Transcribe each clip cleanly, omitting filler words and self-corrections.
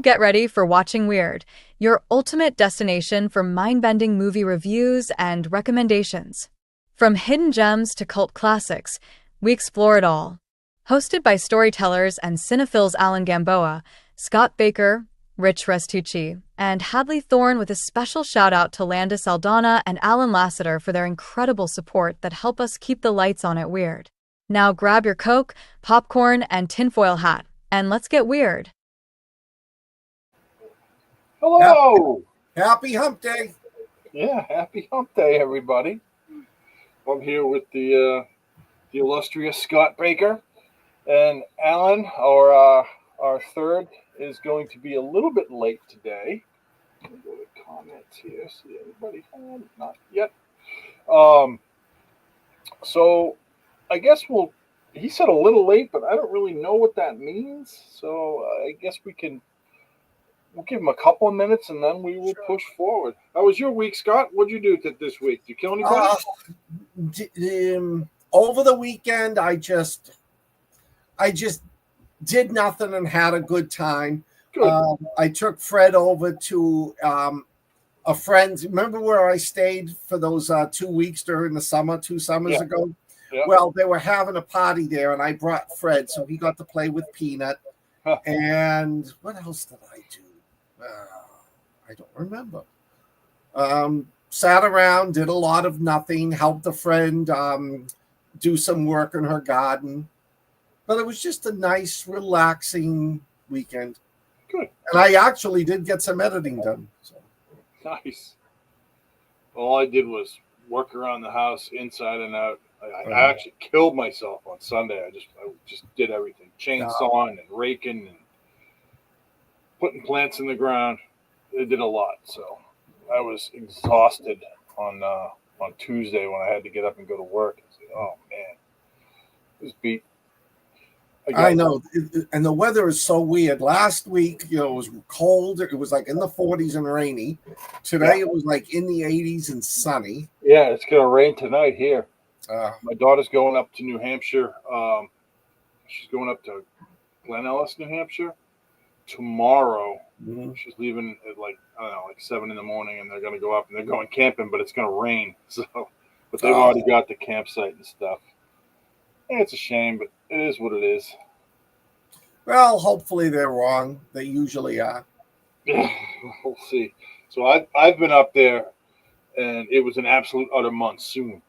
Get ready for watching Weird, your ultimate destination for mind-bending movie reviews and recommendations. From hidden gems to cult classics, we explore it all. Hosted by storytellers and cinephiles Alan Gamboa, Scott Baker, Rich Restucci, and Hadley Thorne, with a special shout-out to Landa Saldana and Alan Lasseter for their incredible support that help us keep the lights on at Weird. Now grab your Coke, popcorn, and tinfoil hat, and let's get weird. Hello. Happy Hump Day. Yeah, happy Hump Day, everybody. I'm here with the illustrious Scott Baker, and Alan, our third, is going to be a little bit late today. Let me go to comments here. See anybody home? Not yet. So I guess he said a little late, but I don't really know what that means. So I guess we'll give him a couple of minutes and then we will push forward. How was your week, Scott? What'd you do this week? Did you kill anybody? Over the weekend, I just did nothing and had a good time. Good. I took Fred over to a friend's. Remember where I stayed for those 2 weeks during the summer, 2 summers ago? Yeah. Well, they were having a party there, and I brought Fred, so he got to play with Peanut. And what else did I do? I don't remember. Sat around, did a lot of nothing, helped a friend do some work in her garden. But it was just a nice, relaxing weekend. Good. And I actually did get some editing done. So. Nice. All I did was work around the house inside and out. I actually killed myself on Sunday. I just did everything. Chainsawing and raking and putting plants in the ground. It did a lot. So I was exhausted on Tuesday when I had to get up and go to work. I said, oh, man. It was beat. I know. And the weather is so weird. Last week, it was cold. It was like in the 40s and rainy. Today, it was like in the 80s and sunny. Yeah, it's going to rain tonight here. My daughter's going up to New Hampshire. She's going up to Glen Ellis, New Hampshire tomorrow. Mm-hmm. She's leaving at like 7 in the morning, and they're going to go up and they're going camping, but it's going to rain. So, but they've already got the campsite and stuff. And it's a shame, but it is what it is. Well, hopefully they're wrong. They usually are. Yeah, we'll see. So I've been up there, and it was an absolute utter monsoon.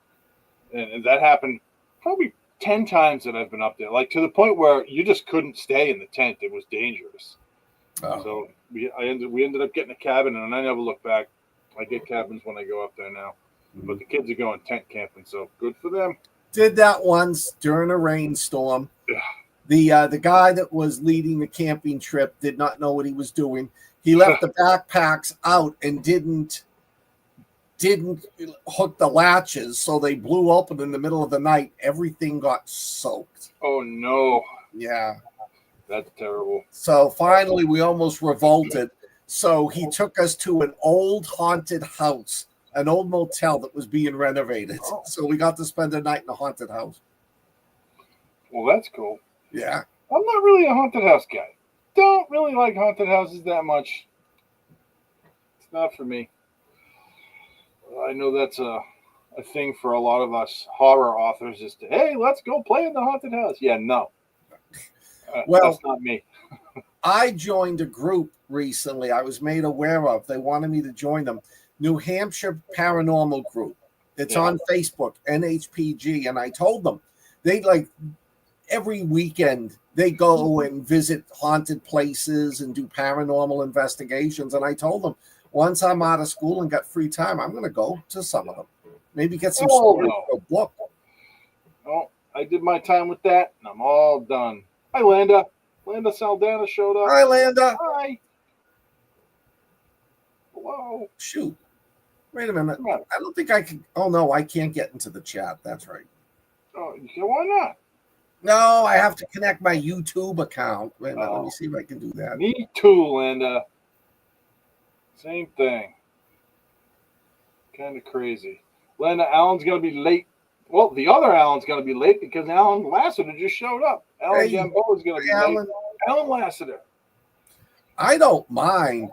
And that happened probably 10 times that I've been up there, like to the point where you just couldn't stay in the tent. It was dangerous. So we ended up getting a cabin, and I never look back. I get cabins when I go up there now. Mm-hmm. But the kids are going tent camping, so good for them. Did that once during a rainstorm. Yeah. The guy that was leading the camping trip did not know what he was doing. He left the backpacks out and didn't hook the latches, so they blew open in the middle of the night. Everything got soaked. Oh no. Yeah. That's terrible. So finally we almost revolted. So he took us to an old haunted house, an old motel that was being renovated. Oh. So we got to spend a night in a haunted house. Well, that's cool. Yeah. I'm not really a haunted house guy. Don't really like haunted houses that much. It's not for me. I know that's a thing for a lot of us horror authors is to, hey, let's go play in the haunted house. Yeah, no. Well, that's not me. I joined a group recently I was made aware of. They wanted me to join them. New Hampshire Paranormal Group. It's on Facebook, NHPG. And I told them they every weekend they go and visit haunted places and do paranormal investigations. And I told them once I'm out of school and got free time, I'm going to go to some of them. Maybe get some stories for a book. Oh, I did my time with that, and I'm all done. Hi, Landa. Landa Saldana showed up. Hi, Landa. Hi. Hello. Shoot. Wait a minute. I don't think I can. Oh, no, I can't get into the chat. That's right. Oh, why not? No, I have to connect my YouTube account. Wait a minute. Let me see if I can do that. Me too, Landa. Same thing. Kind of crazy. Landa, Alan's going to be late. Well, the other Alan's going to be late because Alan Lasseter just showed up. Alan Gamboa is going to be late. Alan Lasseter. I don't mind.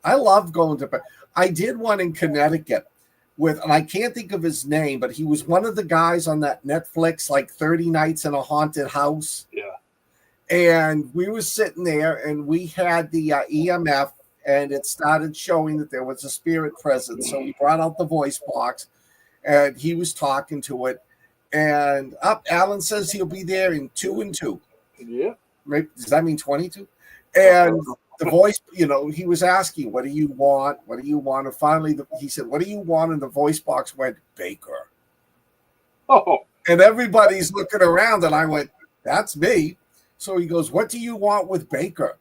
I love going to. I did one in Connecticut with, and I can't think of his name, but he was one of the guys on that Netflix, like 30 Nights in a Haunted House. Yeah. And we were sitting there, and we had the EMF, and it started showing that there was a spirit present. So we brought out the voice box, and he was talking to it. And Alan says he'll be there in 2 and 2. Yeah. Maybe, does that mean 22? And the voice, he was asking, what do you want? What do you want? And finally, he said, what do you want? And the voice box went, Baker. Oh. And everybody's looking around, and I went, that's me. So he goes, what do you want with Baker?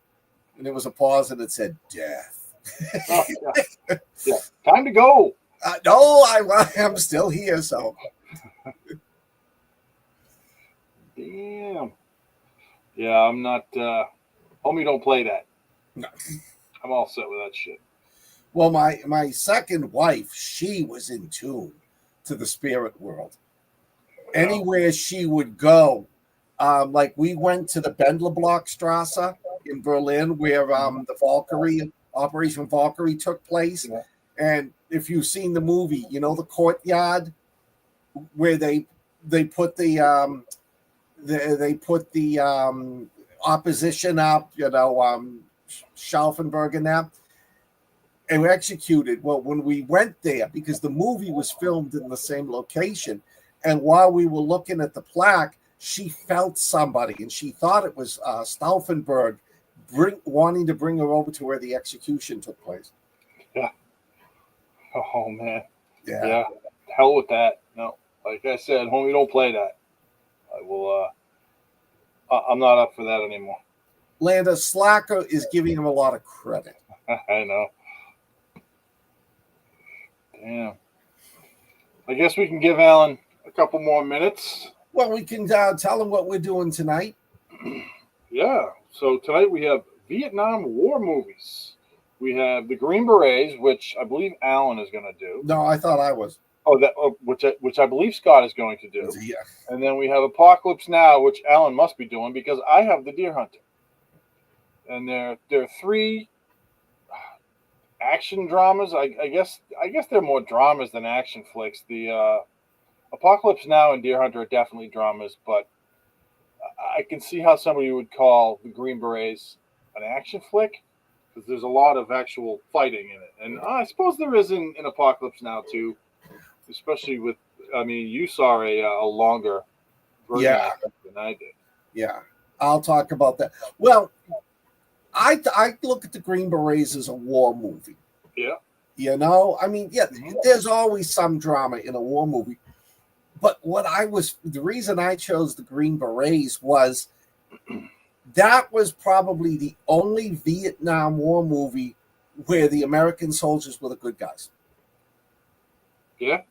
And there was a pause, and it said, death. Oh, yeah. Time to go. No, I'm still here, so. Damn. Yeah, I'm not. Homie, don't play that. No. I'm all set with that shit. Well, my second wife, she was in tune to the spirit world. Anywhere she would go, like we went to the Bendlerblockstrasse in Berlin, where the Valkyrie Operation Valkyrie took place. Yeah. And if you've seen the movie, the courtyard where they put the opposition up, Schauffenberg and that, and we executed. Well, when we went there, because the movie was filmed in the same location, and while we were looking at the plaque, she felt somebody, and she thought it was Stauffenberg wanting to bring her over to where the execution took place. Yeah. Oh, man. Yeah. Hell with that. No, like I said, homie, don't play that. I will. I'm not up for that anymore. Landa, Slacker is giving him a lot of credit. I know. Damn. I guess we can give Alan a couple more minutes. Well, we can tell him what we're doing tonight. Yeah. So tonight we have Vietnam War movies. We have the Green Berets, which I believe Alan is going to do. No, I thought I was. Oh, which I believe Scott is going to do. Yeah. And then we have Apocalypse Now, which Alan must be doing because I have The Deer Hunter. And there are 3 action dramas. I guess they're more dramas than action flicks. The Apocalypse Now and Deer Hunter are definitely dramas, but I can see how somebody would call the Green Berets an action flick because there's a lot of actual fighting in it. And I suppose there is in Apocalypse Now too, especially with, you saw a longer version of it than I did. Yeah, I'll talk about that. Well, I look at the Green Berets as a war movie. Yeah. There's always some drama in a war movie. But the reason I chose the Green Berets was that was probably the only Vietnam War movie where the American soldiers were the good guys. Yeah.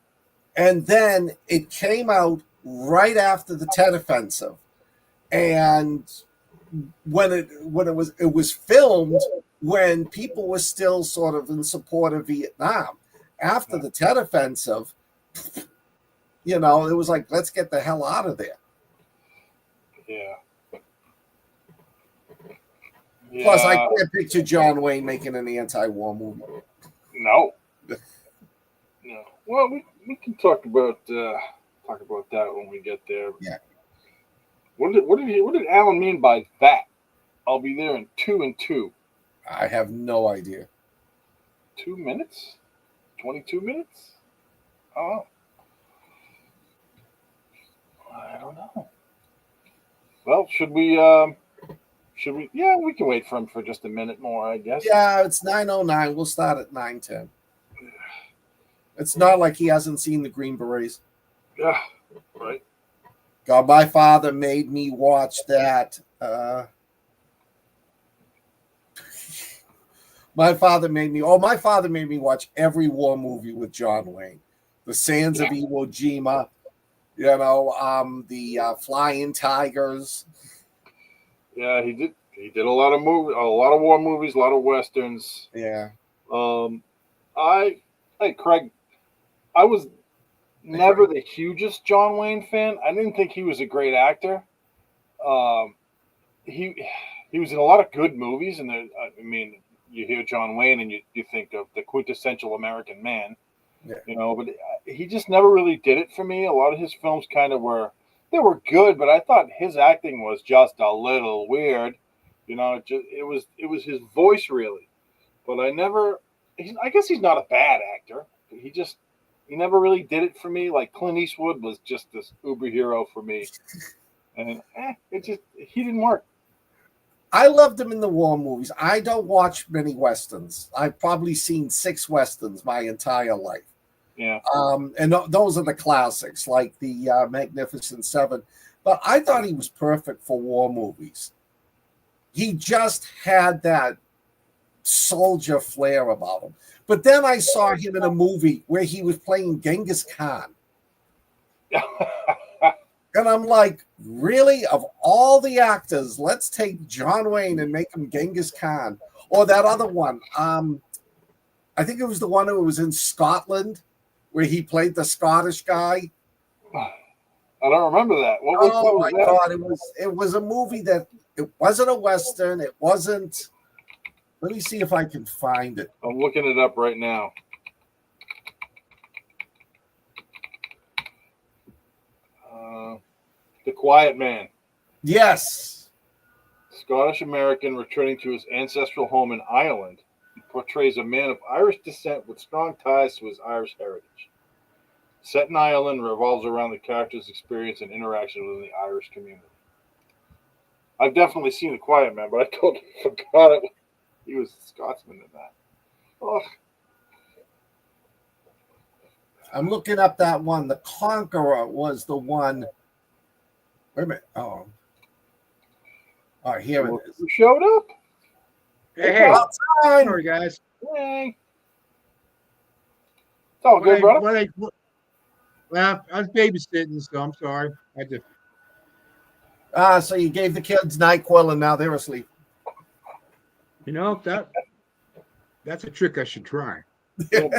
And then it came out right after the Tet Offensive. And when it was filmed when people were still sort of in support of Vietnam. After the Tet Offensive, it was like, let's get the hell out of there. Yeah. Plus, I can't picture John Wayne making an anti-war movie. No. Well, we can talk about that when we get there. Yeah. What did Alan mean by that? I'll be there in 2 and 2. I have no idea. 2 minutes? 22 minutes? Oh. I don't know. Well, should we? Yeah, we can wait for him for just a minute more, I guess. Yeah, it's 9:09. We'll start at 9:10. It's not like he hasn't seen the Green Berets. Yeah, right. God, my father made me watch that. My father made me watch every war movie with John Wayne. The Sands of Iwo Jima, the Flying Tigers. Yeah, he did. He did a lot of war movies, a lot of westerns. Yeah. Craig, I was never the hugest John Wayne fan. I didn't think he was a great actor. He he was in a lot of good movies, and I mean, you hear John Wayne and you think of the quintessential American man, Yeah. but he just never really did it for me. A lot of his films kind of they were good, but I thought his acting was just a little weird. It was his voice really, but I guess he's not a bad actor. He never really did it for me. Like Clint Eastwood was just this uber hero for me, and he didn't work. I loved him in the war movies. I don't watch many westerns. I've probably seen 6 westerns my entire life. Yeah. And those are the classics, like the Magnificent Seven. But I thought he was perfect for war movies. He just had that soldier flair about him. But then I saw him in a movie where he was playing Genghis Khan. And I'm like, really? Of all the actors, let's take John Wayne and make him Genghis Khan. Or that other one. I think it was the one who was in Scotland where he played the Scottish guy. I don't remember that. What was that? God, it was a movie that it wasn't a Western. It wasn't. Let me see if I can find it. I'm looking it up right now. The Quiet Man. Yes. Scottish American returning to his ancestral home in Ireland. He portrays a man of Irish descent with strong ties to his Irish heritage. Set in Ireland, revolves around the character's experience and interaction within the Irish community. I've definitely seen The Quiet Man, but I totally forgot it. He was a Scotsman in that. Oh. I'm looking up that one. The Conqueror was the one. Wait a minute. Oh. All right, here it is. Who showed up? Hey. Sorry, guys. Hey. It's all good, brother. Well, I was babysitting, so I'm sorry. So you gave the kids NyQuil and now they're asleep. That's a trick I should try. No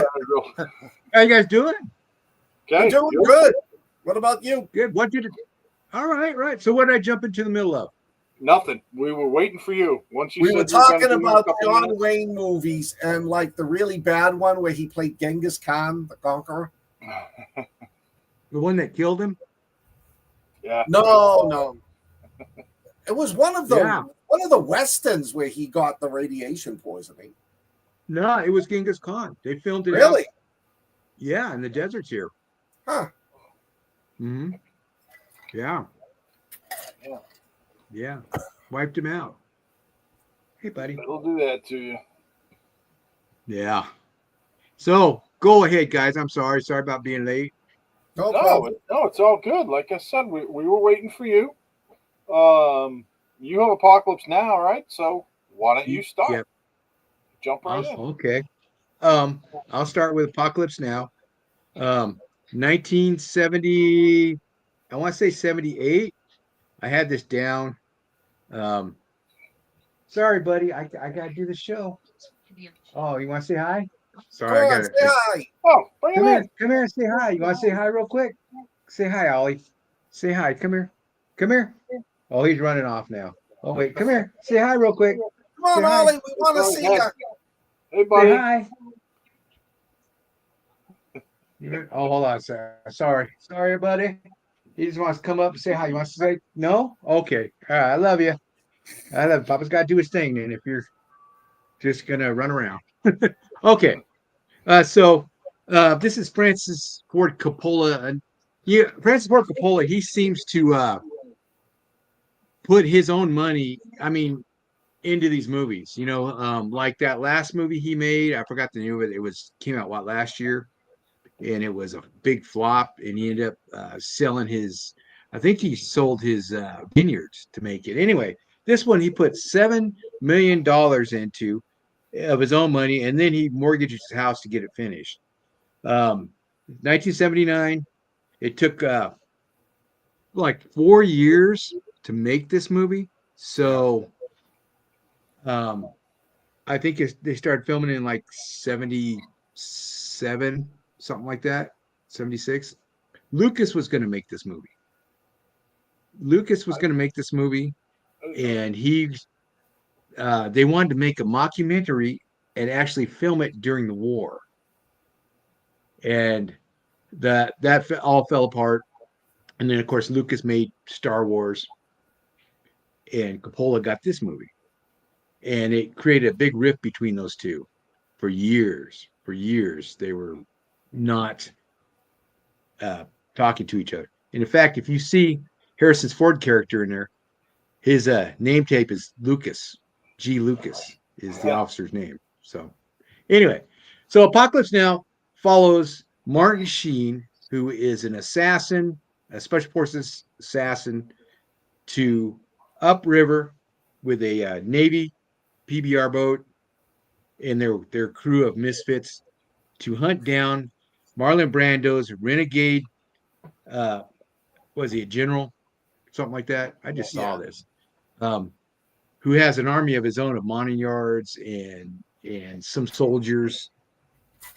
How you guys doing? We're doing good. What about you? Good. All right. So what did I jump into the middle of? Nothing. We were waiting for you. We were talking about John Wayne movies and like the really bad one where he played Genghis Khan, the Conqueror. The one that killed him? Yeah. No. It was one of the westerns where he got the radiation poisoning. No, it was Genghis Khan. They filmed it. Really? Out. Yeah, in the deserts here. Huh. Mm-hmm. Yeah. Wiped him out. Hey, buddy. It'll do that to you. Yeah. So go ahead, guys. I'm sorry. Sorry about being late. No problem. No, it's all good. Like I said, we were waiting for you. You have Apocalypse Now, right? So why don't you start? Yep. Jump right in. Okay. I'll start with Apocalypse Now. 1970, I want to say 78. I had this down. Sorry, buddy. I gotta do the show. Oh, you want to say hi? Sorry, I gotta say hi. Oh, bring come it here. in. Come here and say hi. You want to say hi real quick? Say hi, Ollie. Say hi. Come here. Come here. Oh, he's running off now. Oh, wait. Come here. Say hi real quick. Come on, say Ollie. hi. We want to see you. Hey, buddy. Say hi. Oh, hold on, sir. Sorry, buddy. He just wants to come up and say hi. You want to say no? Okay. All right. I love you. Papa's got to do his thing then if you're just going to run around. Okay. So this is Francis Ford Coppola. And Francis Ford Coppola, he seems to put his own money, into these movies. Like that last movie he made, I forgot the name of it. It came out last year, and it was a big flop. And he ended up selling I think he sold his vineyards to make it. Anyway, this one he put $7 million into of his own money, and then he mortgaged his house to get it finished. 1979. It took like 4 years to make this movie. So I think they started filming in like 77, something like that, 76. Lucas was going to make this movie. And he they wanted to make a mockumentary and actually film it during the war, and that all fell apart. And then, of course, Lucas made Star Wars, and Coppola got this movie, and it created a big rift between those two for years. For years, they were not uh, talking to each other. And in fact, if you see Harrison's Ford character in there, his name tape is Lucas. G. Lucas is the officer's name. So anyway, so Apocalypse Now follows Martin Sheen, who is an assassin, a special forces assassin, to upriver with a Navy PBR boat and their crew of misfits to hunt down Marlon Brando's renegade. Uh, was he a general, something like that? I just saw this. Who has an army of his own of Montagnards and some soldiers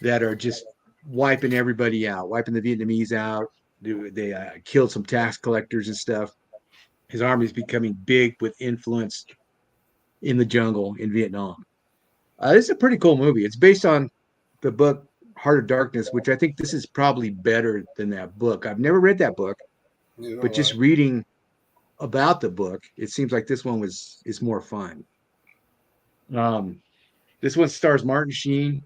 that are just wiping everybody out, wiping the Vietnamese out. They killed some tax collectors and stuff. His army is becoming big with influence in the jungle in Vietnam. This is a pretty cool movie. It's based on the book Heart of Darkness, which I think this is probably better than that book. I've never read that book, but just reading about the book, it seems like this one is more fun. This one stars Martin Sheen.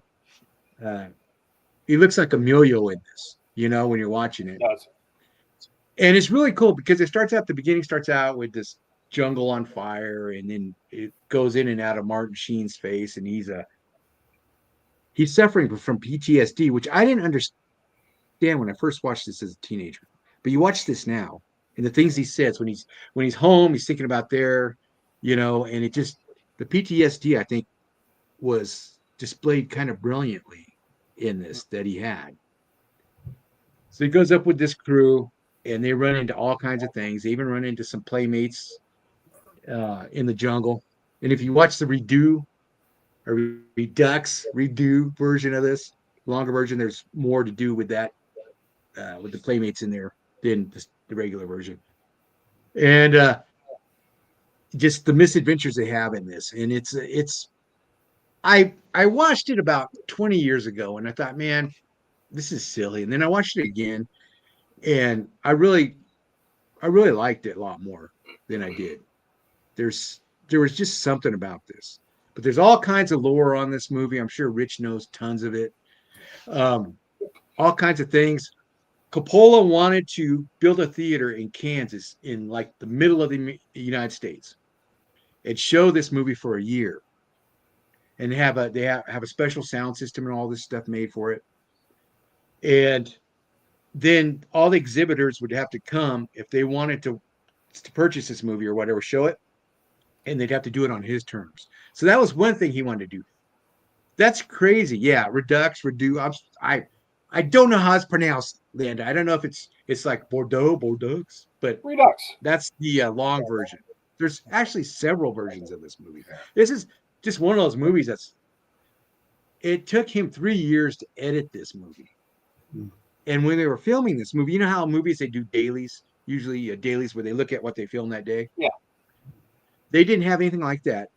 He looks like Emilio in this, when you're watching it. And it's really cool because the beginning starts out with this jungle on fire, and then it goes in and out of Martin Sheen's face, and he's suffering from PTSD, which I didn't understand when I first watched this as a teenager. But you watch this now, and the things he says when he's home, he's thinking about and it just, the PTSD, I think, was displayed kind of brilliantly in this that he had. So he goes up with this crew, and they run into all kinds of things. They even run into some playmates in the jungle. And if you watch the redo version of this, longer version, there's more to do with that, with the playmates in there than the regular version. And just the misadventures they have in this. And I watched it about 20 years ago, and I thought, man, this is silly. And then I watched it again, and I really liked it a lot more than I did. There was just something about this. But there's all kinds of lore on this movie. I'm sure Rich knows tons of it. All kinds of things. Coppola wanted to build a theater in Kansas, in like the middle of the United States, and show this movie for a year, and have a special sound system and all this stuff made for it. And then all the exhibitors would have to come if they wanted to purchase this movie or whatever, show it, and they'd have to do it on his terms. So that was one thing he wanted to do. That's crazy. Yeah, redo. I don't know how it's pronounced, Linda. I don't know if it's like Bordeaux, but Redux. That's the long version. There's actually several versions of this movie. This is just one of those movies it took him 3 years to edit this movie. And when they were filming this movie, you know how movies, they do dailies, usually dailies where they look at what they filmed that day? Yeah. They didn't have anything like that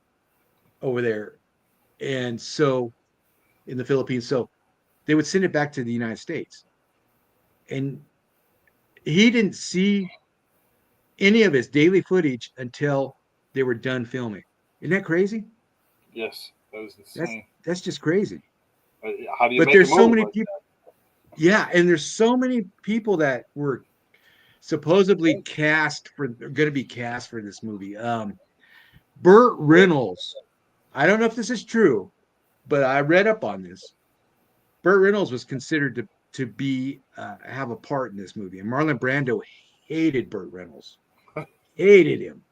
over there. And so in the Philippines, so they would send it back to the United States. And he didn't see any of his daily footage until they were done filming. Isn't that crazy? Yes, that was insane. That's just crazy. How do you but make there's a so movie many like people. that? Yeah, and there's so many people that were supposedly going to be cast for this movie. Burt Reynolds. I don't know if this is true, but I read up on this. Burt Reynolds was considered to be have a part in this movie, and Marlon Brando hated Burt Reynolds, hated him,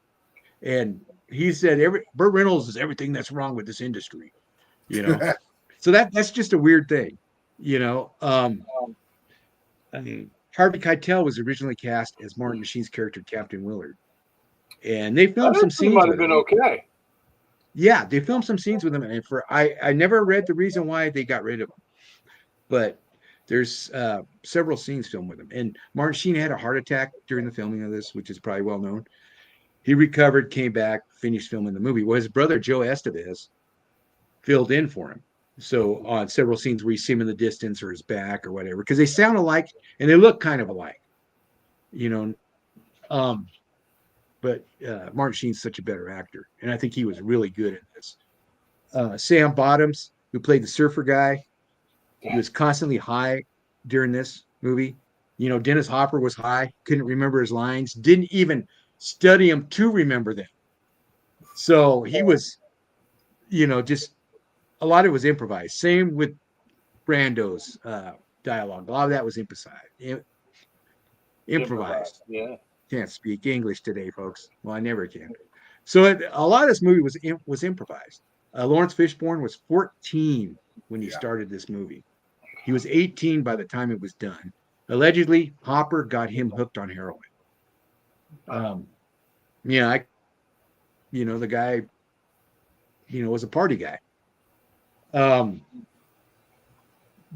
and he said Burt Reynolds is everything that's wrong with this industry, So that's just a weird thing, I mean, Harvey Keitel was originally cast as Martin Sheen's character, Captain Willard, and they filmed some scenes might with have been him. okay. Yeah, they filmed some scenes with him, and I never read the reason why they got rid of him, but there's several scenes filmed with him. And Martin Sheen had a heart attack during the filming of this, which is probably well known. He recovered, came back, finished filming the movie. Well, his brother Joe Estevez filled in for him. So on several scenes where you see him in the distance or his back or whatever, because they sound alike and they look kind of alike, you know. Um, but Martin Sheen's such a better actor, and I think he was really good in this. Sam Bottoms, who played the surfer guy, he was constantly high during this movie. You know, Dennis Hopper was high, couldn't remember his lines, didn't even study them to remember them. So he was, you know, just a lot of it was improvised. Same with Brando's dialogue. A lot of that was improvised. Yeah. Can't speak English today, folks. Well, I never can. So a lot of this movie was improvised. Lawrence Fishburne was 14 when he started this movie. He was 18 by the time it was done. Allegedly, Hopper got him hooked on heroin. Yeah, the guy, was a party guy.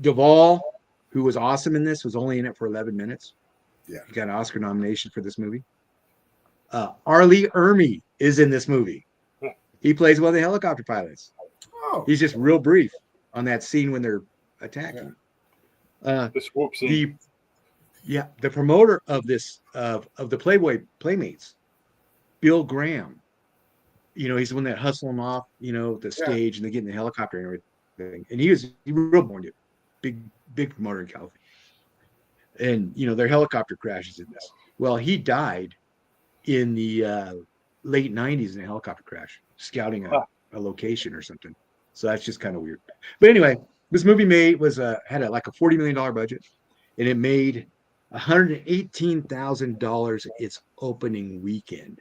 Duvall, who was awesome in this, was only in it for 11 minutes. Yeah. He got an Oscar nomination for this movie. Arlie Ermy is in this movie. He plays one of the helicopter pilots. Oh. He's just real brief on that scene when they're attacking. The swoop scene. The promoter of this of the Playboy Playmates, Bill Graham. He's the one that hustled him off, the stage, and they get in the helicopter and everything. And he was real born to big promoter in California. And their helicopter crashes in this. Well, he died in the late 90s in a helicopter crash, scouting a location or something. So that's just kind of weird. But anyway, this movie had like a $40 million budget, and it made $118,000 its opening weekend.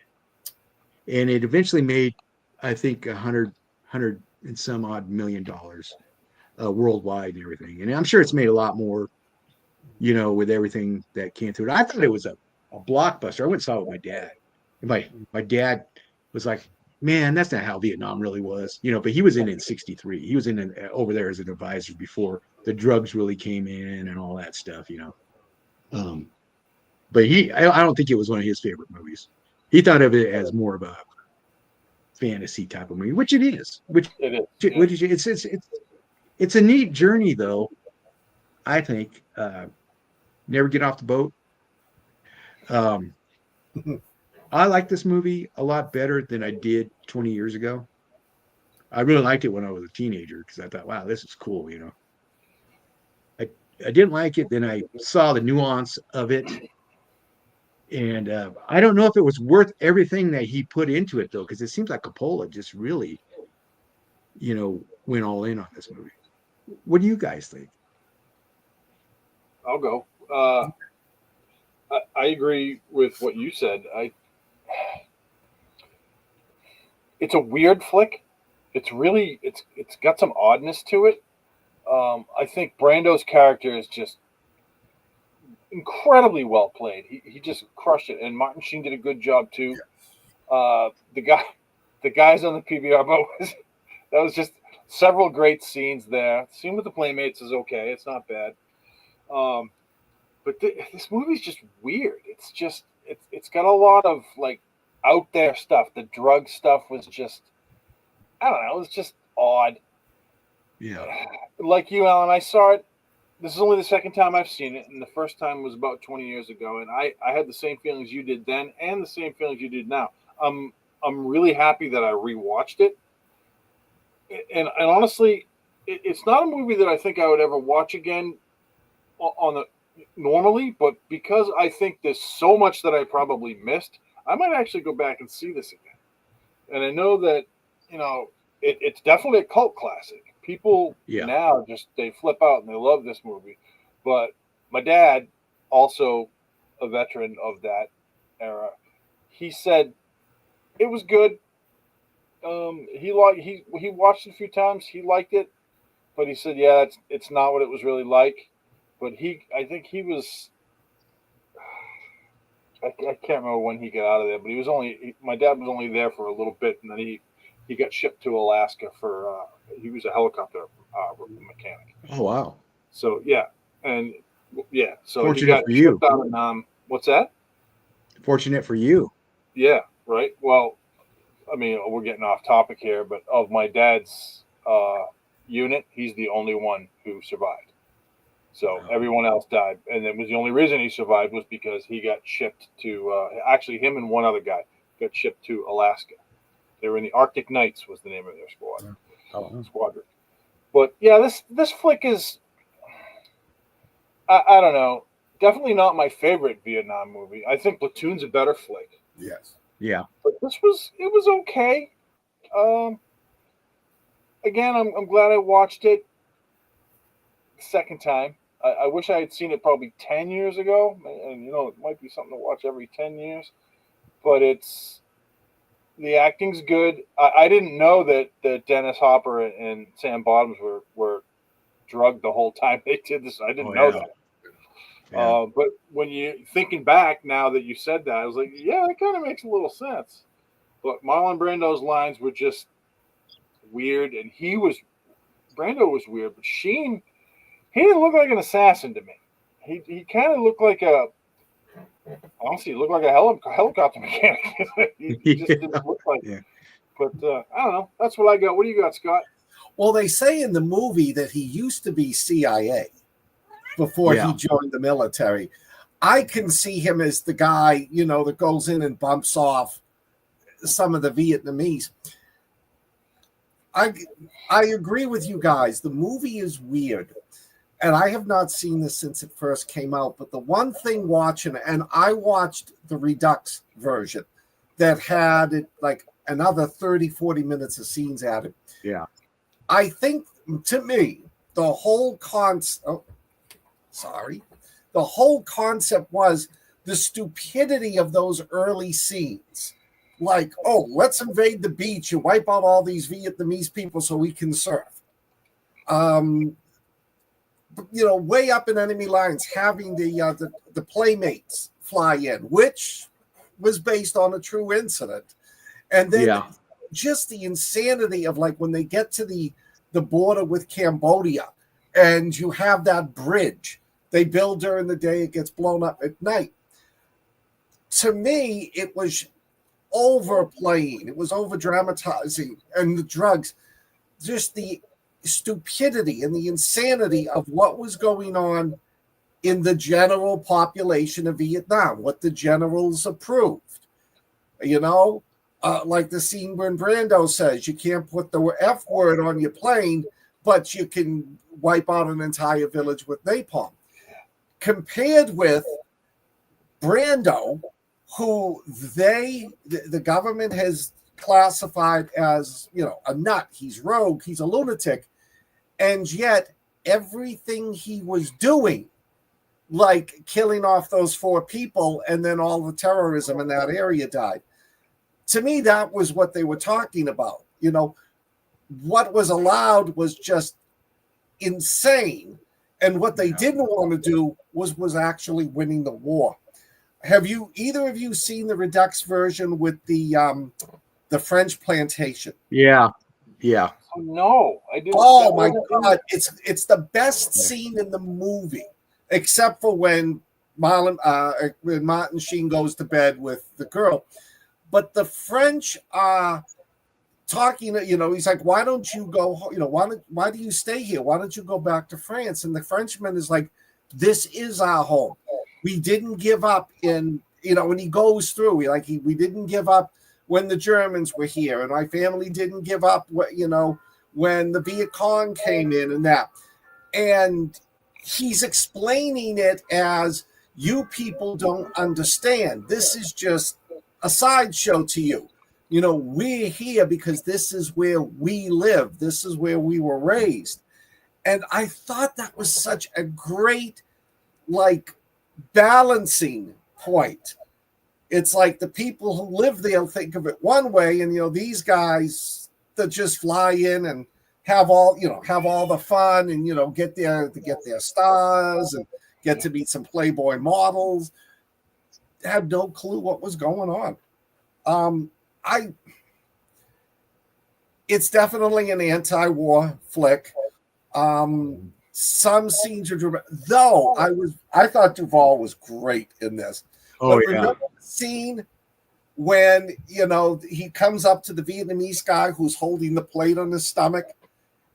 And it eventually made, I think, $100 and some odd million worldwide and everything. And I'm sure it's made a lot more, with everything that came through it. I thought it was a blockbuster. I went and saw it with my dad. And my dad was like, man, that's not how Vietnam really was, but he was in 63. He was over there as an advisor before the drugs really came in and all that stuff, But I don't think it was one of his favorite movies. He thought of it as more of a fantasy type of movie, which it is. It's a neat journey, though. I think. Never get off the boat. I like this movie a lot better than I did 20 years ago. I really liked it when I was a teenager because I thought, wow, this is cool, I didn't like it. Then I saw the nuance of it. And I don't know if it was worth everything that he put into it, though, because it seems like Coppola just really, went all in on this movie. What do you guys think? I'll go. I agree with what you said. It's a weird flick. It's got some oddness to it. I think Brando's character is just incredibly well played. He just crushed it, and Martin Sheen did a good job too. The guys on the PBR boat that was just several great scenes there. The scene with the Playmates is okay. It's not bad. But this movie's just weird. It's got a lot of like out there stuff. The drug stuff was just, I don't know, it was just odd. Yeah. Like you, Alan, I saw it. This is only the second time I've seen it, and the first time was about 20 years ago. And I had the same feelings you did then, and the same feelings you did now. I'm really happy that I rewatched it. And honestly, it's not a movie that I think I would ever watch again normally, but because I think there's so much that I probably missed, I might actually go back and see this again. And I know that, it's definitely a cult classic. People now they flip out and they love this movie. But my dad, also a veteran of that era, he said it was good. He watched it a few times. He liked it, but he said, yeah, it's not what it was really like. But I think he was. I can't remember when he got out of there, but my dad was only there for a little bit, and then he got shipped to Alaska for. He was a helicopter mechanic. Oh wow! So yeah, and so fortunate he got for you. Out in, what's that? Fortunate for you. Yeah, right? Well, I mean, we're getting off topic here, but of my dad's unit, he's the only one who survived. So everyone else died, and it was the only reason he survived was because he got shipped to. Actually, him and one other guy got shipped to Alaska. They were in the Arctic Knights, was the name of their squadron. But yeah, this flick is, I don't know, definitely not my favorite Vietnam movie. I think Platoon's a better flick. Yes. Yeah. But it was okay. Again, I'm glad I watched it the second time. I wish I had seen it probably 10 years ago, and it might be something to watch every 10 years. But the acting's good. I didn't know that Dennis Hopper and Sam Bottoms were drugged the whole time they did this. I didn't know that. Yeah. But when you thinking back now that you said that, I was like, yeah, that kind of makes a little sense. But Marlon Brando's lines were just weird, and Brando was weird, but Sheen, he didn't look like an assassin to me. He kind of looked like honestly, he looked like a helicopter mechanic. he just didn't look like. Yeah. But I don't know. That's what I got. What do you got, Scott? Well, they say in the movie that he used to be CIA before he joined the military. I can see him as the guy, that goes in and bumps off some of the Vietnamese. I agree with you guys. The movie is weird. And I have not seen this since it first came out. But the one thing watching, and I watched the Redux version that had it like another 30, 40 minutes of scenes added. Yeah. I think, to me, the whole concept was the stupidity of those early scenes. Like, oh, let's invade the beach and wipe out all these Vietnamese people so we can surf. Way up in enemy lines, having the playmates fly in, which was based on a true incident. And then just the insanity of like when they get to the border with Cambodia and you have that bridge they build during the day, it gets blown up at night. To me, it was overplaying. It was over dramatizing, and the drugs, just the stupidity and the insanity of what was going on in the general population of Vietnam, what the generals approved. Like the scene when Brando says you can't put the F word on your plane, but you can wipe out an entire village with napalm. Compared with Brando, who the government has classified as, a nut. He's rogue. He's a lunatic. And yet everything he was doing, like killing off those 4 people and then all the terrorism in that area died. To me, that was what they were talking about. What was allowed was just insane. And what they didn't want to do was actually winning the war. Have either of you seen the Redux version with the French plantation? Yeah. Yeah. Oh, no, I didn't. Oh my God. It's the best scene in the movie, except for when Martin Sheen goes to bed with the girl. But the French are talking, he's like, why don't you go, why do you stay here? Why don't you go back to France? And the Frenchman is like, this is our home. We didn't give up when he goes through, we didn't give up when the Germans were here, and my family didn't give up, when the Viet Cong came in and that. And he's explaining it as, you people don't understand. This is just a sideshow to you. We're here because this is where we live. This is where we were raised. And I thought that was such a great, balancing point. It's like the people who live there think of it one way, and these guys that just fly in and have all the fun and get their stars and get to meet some Playboy models, have no clue what was going on. It's definitely an anti-war flick. Some scenes are dramatic, though I thought Duvall was great in this. Oh, but remember the scene when, you know, he comes up to the Vietnamese guy who's holding the plate on his stomach,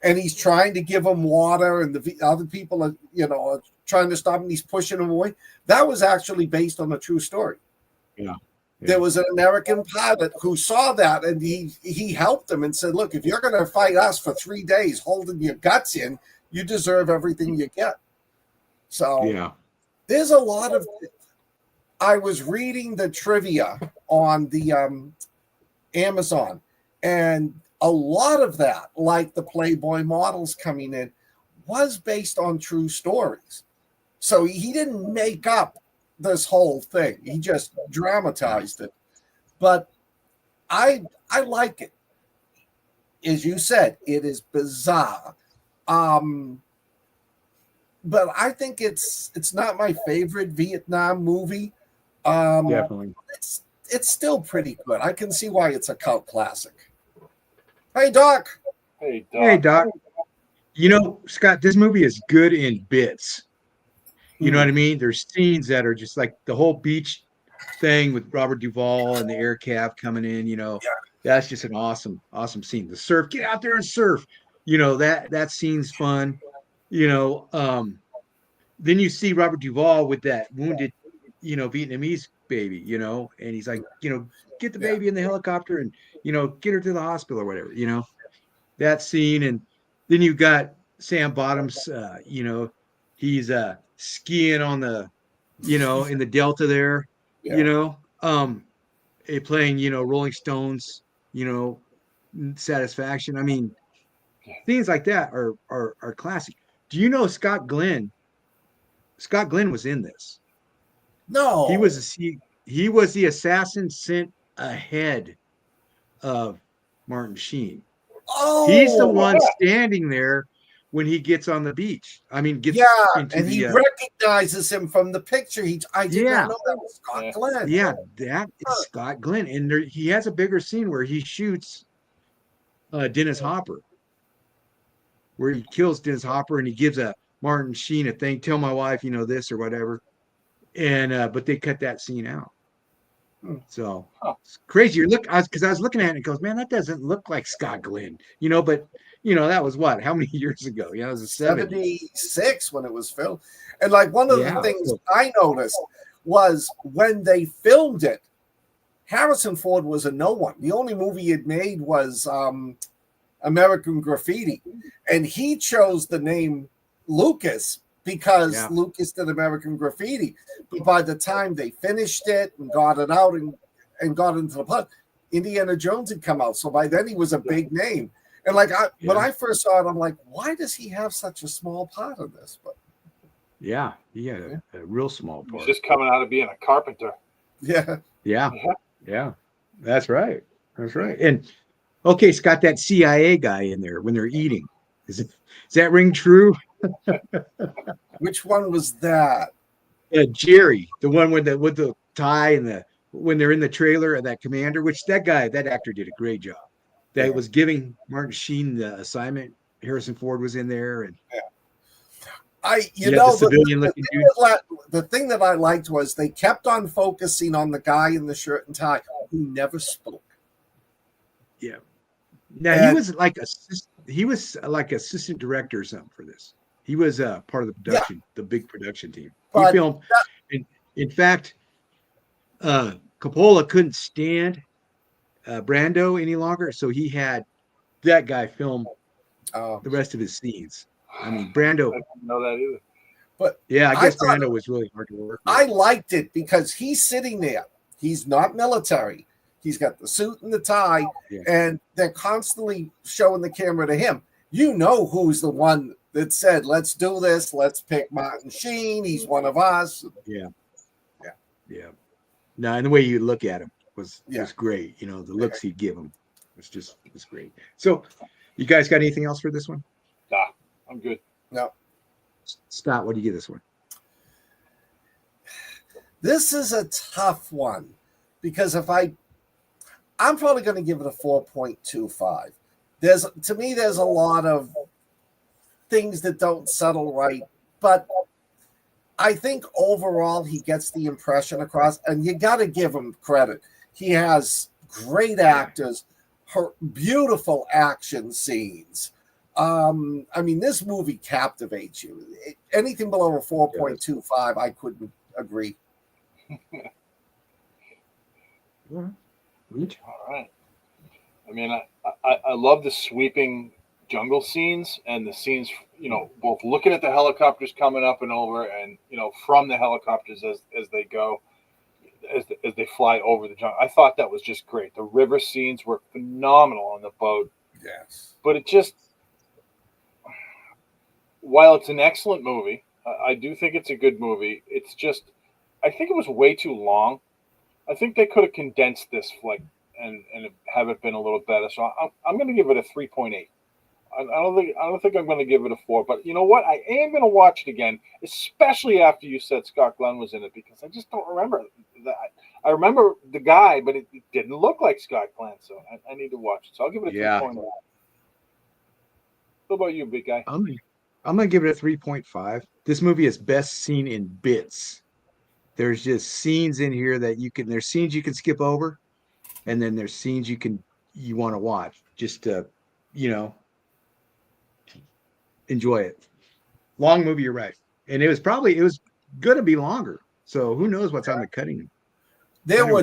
and he's trying to give him water, and the other people are, you know, are trying to stop him. He's pushing him away. That was actually based on a true story. Yeah. There was an American pilot who saw that, and he helped him and said, look, if you're going to fight us for 3 days holding your guts in, you deserve everything you get. So Yeah. there's a lot of, I was reading the trivia on the Amazon, and a lot of that, like the Playboy models coming in, was based on true stories. So he didn't make up this whole thing. He just dramatized it. But I like it. As you said, it is bizarre. But I think it's not my favorite Vietnam movie. Definitely. It's still pretty good. I can see why it's a cult classic. Hey, Doc. Hey, Doc. Hey, Doc. You know, Scott, this movie is good in bits. You know what I mean? There's scenes that are just like the whole beach thing with Robert Duvall and the air cab coming in, you know. Yeah. That's just an awesome scene. The surf, get out there and surf. You know, that scene's fun. You know, then you see Robert Duvall with that wounded, you know, Vietnamese baby, you know, and he's like, you know, get the baby in the helicopter and, you know, get her to the hospital or whatever, you know. That scene. And then you got Sam Bottoms, you know, he's skiing on the, you know, in the Delta there, you know, playing, you know, Rolling Stones, you know, Satisfaction. I mean, things like that are classic. Do you know Scott Glenn? Scott Glenn was in this. No. He was the assassin sent ahead of Martin Sheen. Oh, He's the one standing there when he gets on the beach. I mean, gets into and he recognizes him from the picture. I did not know that was Scott Glenn. Yeah, that is Scott Glenn, and he has a bigger scene where he shoots Dennis Hopper, where he kills Dennis Hopper, and he gives a Martin Sheen a thing. Tell my wife, you know, this or whatever. And but they cut that scene out. So it's crazy. Because I was looking at it and it goes, man, that doesn't look like Scott Glenn, you know, but you know, that was what, how many years ago? Yeah, it was 76 when it was filmed. And like one of the things I noticed was when they filmed it, Harrison Ford was a no one. The only movie he had made was American Graffiti. And he chose the name Lucas because Lucas did American Graffiti. But by the time they finished it and got it out and got into the plot, Indiana Jones had come out. So by then he was a big name. And like when I first saw it, I'm like, why does he have such a small part of this? But he had a real small part. He's just coming out of being a carpenter. Yeah. That's right. And okay, it's got that CIA guy in there when they're eating. Does that ring true? Which one was that? Jerry, the one with the tie and when they're in the trailer, and that commander, which that actor did a great job. That was giving Martin Sheen the assignment. Harrison Ford was in there, and the thing that I liked was they kept on focusing on the guy in the shirt and tie who never spoke. Yeah. Now he was like assistant director or something for this. He was part of the production, the big production team. He filmed. In fact, Coppola couldn't stand Brando any longer, so he had that guy film the rest of his scenes. I mean, Brando. I didn't know that either. But yeah, I guess Brando was really hard to work with. I liked it because he's sitting there. He's not military. He's got the suit and the tie, and they're constantly showing the camera to him. You know who's the one that said, let's do this. Let's pick Martin Sheen. He's one of us. Yeah. No, and the way you look at him was great. You know, the looks he'd give him was great. So you guys got anything else for this one? Nah, I'm good. No. Scott, what do you give this one? This is a tough one because I'm probably going to give it a 4.25. To me, there's a lot of things that don't settle right, but I think overall he gets the impression across, and you got to give him credit. He has great actors, beautiful action scenes. I mean, this movie captivates you. Anything below a 4.25, I couldn't agree. All right. I mean, I love the sweeping jungle scenes and the scenes, both looking at the helicopters coming up and over, and from the helicopters as they go, as they fly over the jungle. I thought that was just great. The river scenes were phenomenal on the boat. Yes, but it just, while it's an excellent movie, I do think it's a good movie. It's just, I think it was way too long. I think they could have condensed this and have it been a little better. So I'm going to give it a 3.8. I don't think I'm going to give it a 4. But you know what? I am going to watch it again, especially after you said Scott Glenn was in it, because I just don't remember that. I remember the guy, but it didn't look like Scott Glenn, so I need to watch it. So I'll give it a 3.8. What about you, big guy? I'm going to give it a 3.5. This movie is best seen in bits. There's just scenes in here that there's scenes you can skip over, and then there's scenes you want to watch just to, enjoy it. Long movie, you're right. And it was going to be longer. So who knows what's on the cutting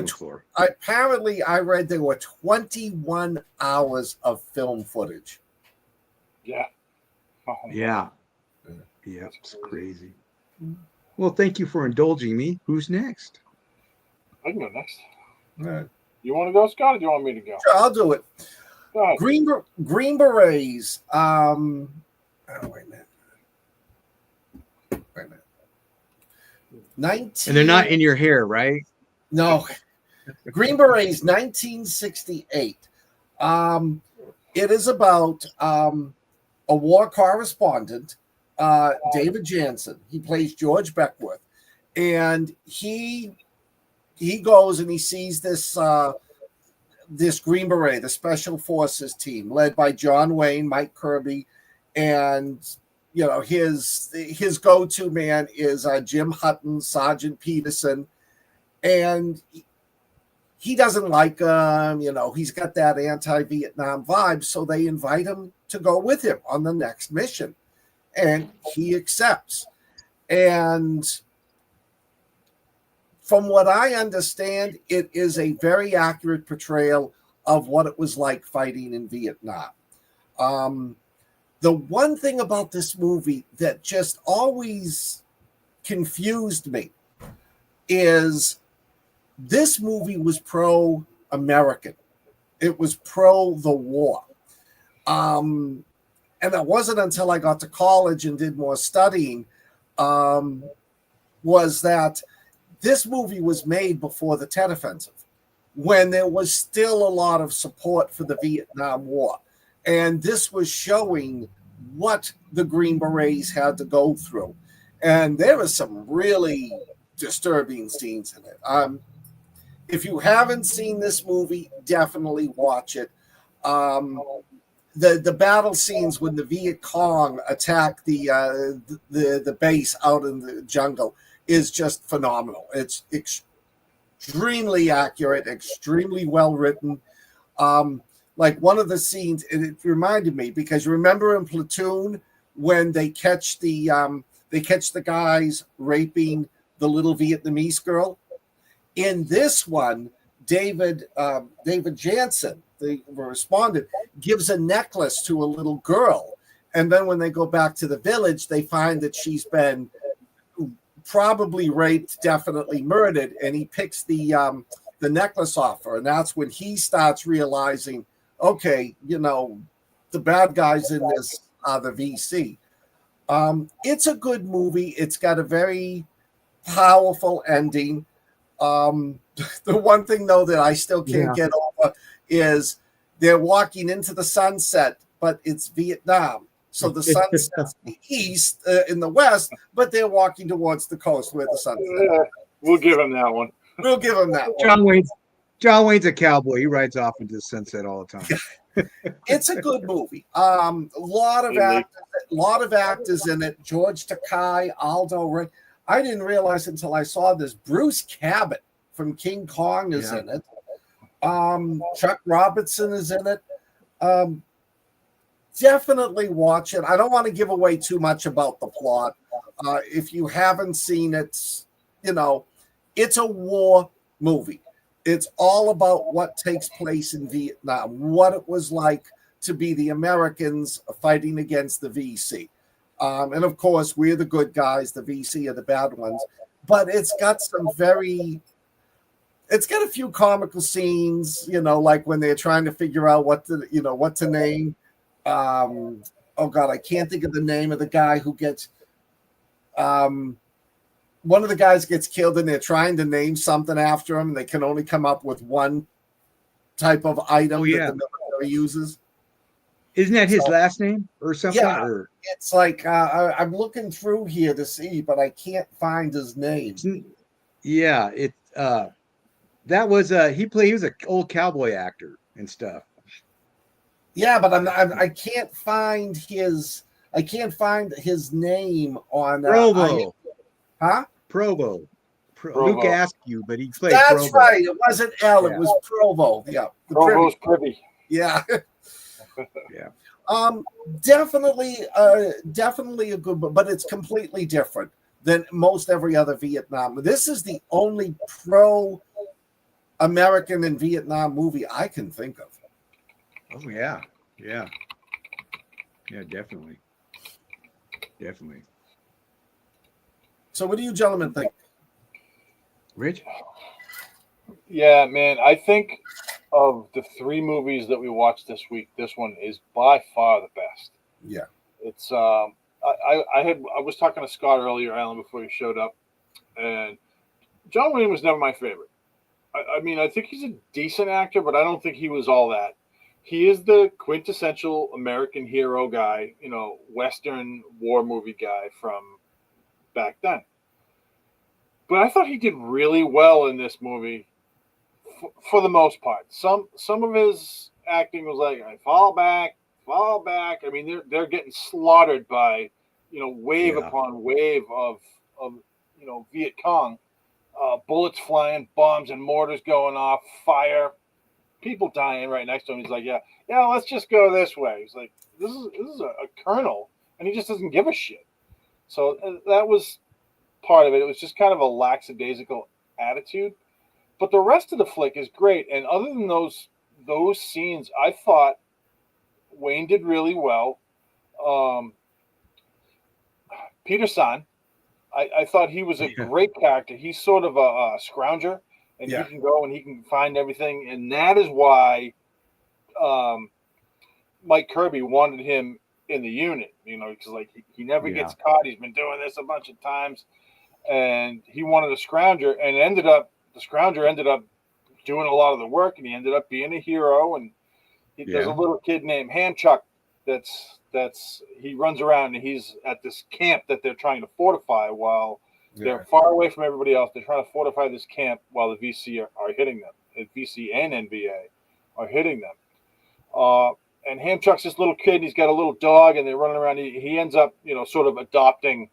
floor. Apparently, I read there were 21 hours of film footage. Yeah. Oh, yeah. Yeah, it's crazy. Well, thank you for indulging me. Who's next? I can go next. All right. You want to go, Scott, or do you want me to go? Sure, I'll do it. Go ahead. Green Berets. Wait a minute. 19. And they're not in your hair, right? No. Green Berets, 1968. It is about a war correspondent, David Jansen. He plays George Beckworth, and he goes and he sees this Green Beret, the Special Forces team, led by John Wayne, Mike Kirby, and his go-to man is Jim Hutton, Sergeant Peterson, and he doesn't like him. He's got that anti-Vietnam vibe, so they invite him to go with him on the next mission. And he accepts. And from what I understand, it is a very accurate portrayal of what it was like fighting in Vietnam. The one thing about this movie that just always confused me is this movie was pro-American. It was pro the war. And it wasn't until I got to college and did more studying was that this movie was made before the Tet Offensive, when there was still a lot of support for the Vietnam War. And this was showing what the Green Berets had to go through. And there are some really disturbing scenes in it. If you haven't seen this movie, definitely watch it. The battle scenes when the Viet Cong attack the base out in the jungle is just phenomenal. It's extremely accurate, extremely well written. Like one of the scenes, and it reminded me, because remember in Platoon when they catch the guys raping the little Vietnamese girl? In this one, David Jansen, the respondent, gives a necklace to a little girl. And then when they go back to the village, they find that she's been probably raped, definitely murdered. And he picks the necklace off her. And that's when he starts realizing, okay, the bad guys in this are the VC. It's a good movie. It's got a very powerful ending. The one thing, though, that I still can't get over is they're walking into the sunset, but it's Vietnam. So the sunset's east in the west, but they're walking towards the coast where the sun's set. We'll give him that one. We'll give him that one. John Wayne's a cowboy. He rides off into the sunset all the time. It's a good movie. A lot of actors in it. George Takei, Aldo Ray. I didn't realize until I saw this. Bruce Cabot from King Kong is in it. Chuck Robertson is in it. Definitely watch it. I don't want to give away too much about the plot. If you haven't seen it, it's a war movie. It's all about what takes place in Vietnam, what it was like to be the Americans fighting against the VC. And of course, we're the good guys, the VC are the bad ones. But it's got a few comical scenes, like when they're trying to figure out what to name. Oh God, I can't think of the name of the guy who gets one of the guys gets killed and they're trying to name something after him. And they can only come up with one type of item that the military uses. Isn't that his last name or something? Yeah, or? It's like I'm looking through here to see, but I can't find his name. Yeah, that was he was an old cowboy actor and stuff. Yeah, but I can't find his name on Provo. Huh? Provo. Luke asked you, but he played That's Provo. right. It wasn't L. Yeah. It was Provo. Yeah. Provo's Privy. Yeah. Yeah. Definitely a good book, but it's completely different than most every other Vietnam. This is the only pro-American and Vietnam movie I can think of. Oh yeah. Yeah, definitely. So what do you gentlemen think? Rich? Yeah, man, I think of the 3 movies that we watched this week, this one is by far the best. Yeah. It's I was talking to Scott earlier, Alan, before he showed up, and John Wayne was never my favorite. I mean, I think he's a decent actor, but I don't think he was all that. He is the quintessential American hero guy, Western war movie guy from back then. But I thought he did really well in this movie for the most part. Some of his acting was like, fall back. I mean, they're getting slaughtered by, wave upon wave of Viet Cong, bullets flying, bombs and mortars going off, fire, people dying right next to him. He's like, yeah, let's just go this way. He's like, this is a colonel, and he just doesn't give a shit. So that was part of it. It was just kind of a lackadaisical attitude. But the rest of the flick is great. And other than those scenes, I thought Wayne did really well. Peter San, I thought he was a great character. He's sort of a scrounger, and he can go and he can find everything. And that is why Mike Kirby wanted him in the unit, because like he never gets caught. He's been doing this a bunch of times. And he wanted a scrounger, and the scrounger ended up doing a lot of the work, and he ended up being a hero. And there's a little kid named Handchuck he runs around, and he's at this camp that they're trying to fortify while they're far away from everybody else. They're trying to fortify this camp while the VC are hitting them. The VC and NVA are hitting them. And Handchuck's this little kid, and he's got a little dog, and they're running around. He ends up, sort of adopting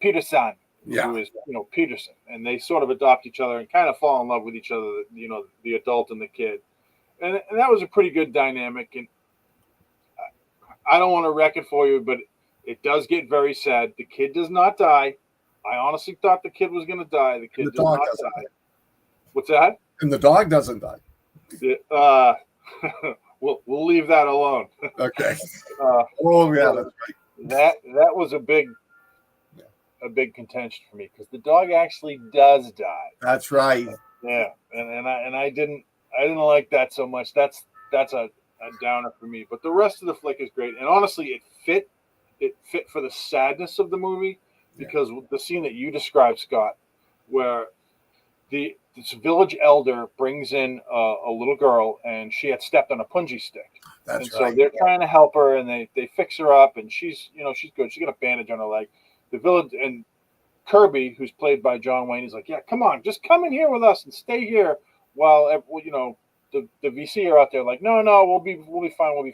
Peter San, who is, Peterson, and they sort of adopt each other and kind of fall in love with each other, the adult and the kid. And that was a pretty good dynamic. And I don't want to wreck it for you, but it does get very sad. The kid does not die. I honestly thought the kid was going to die. The kid does not die. What's that? And the dog doesn't die. We'll leave that alone. Okay. Oh yeah, that's right. That was a big contention for me because the dog actually does die. That's right. Yeah, and I didn't like that so much. That's a downer for me. But the rest of the flick is great, and honestly, it fit for the sadness of the movie because the scene that you described, Scott, where this village elder brings in a little girl, and she had stepped on a punji stick. That's right. So they're trying to help her, and they fix her up, and she's good. She got a bandage on her leg. The village and Kirby, who's played by John Wayne, is like, yeah, come on, just come in here with us and stay here while the VC are out there. Like, no, we'll be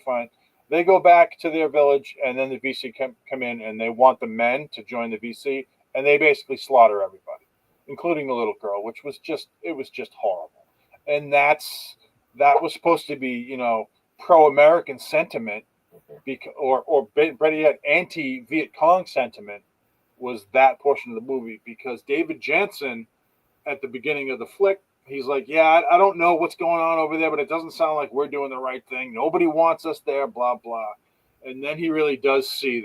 fine. They go back to their village, and then the VC come in, and they want the men to join the VC, and they basically slaughter everybody, including the little girl, which was just horrible. and that was supposed to be, you know, pro-American sentiment, or better yet, anti-Viet Cong sentiment, was that portion of the movie, because David Jansen at the beginning of the flick, he's like, yeah, I don't know what's going on over there, but it doesn't sound like we're doing the right thing. Nobody wants us there, blah blah. And then he really does see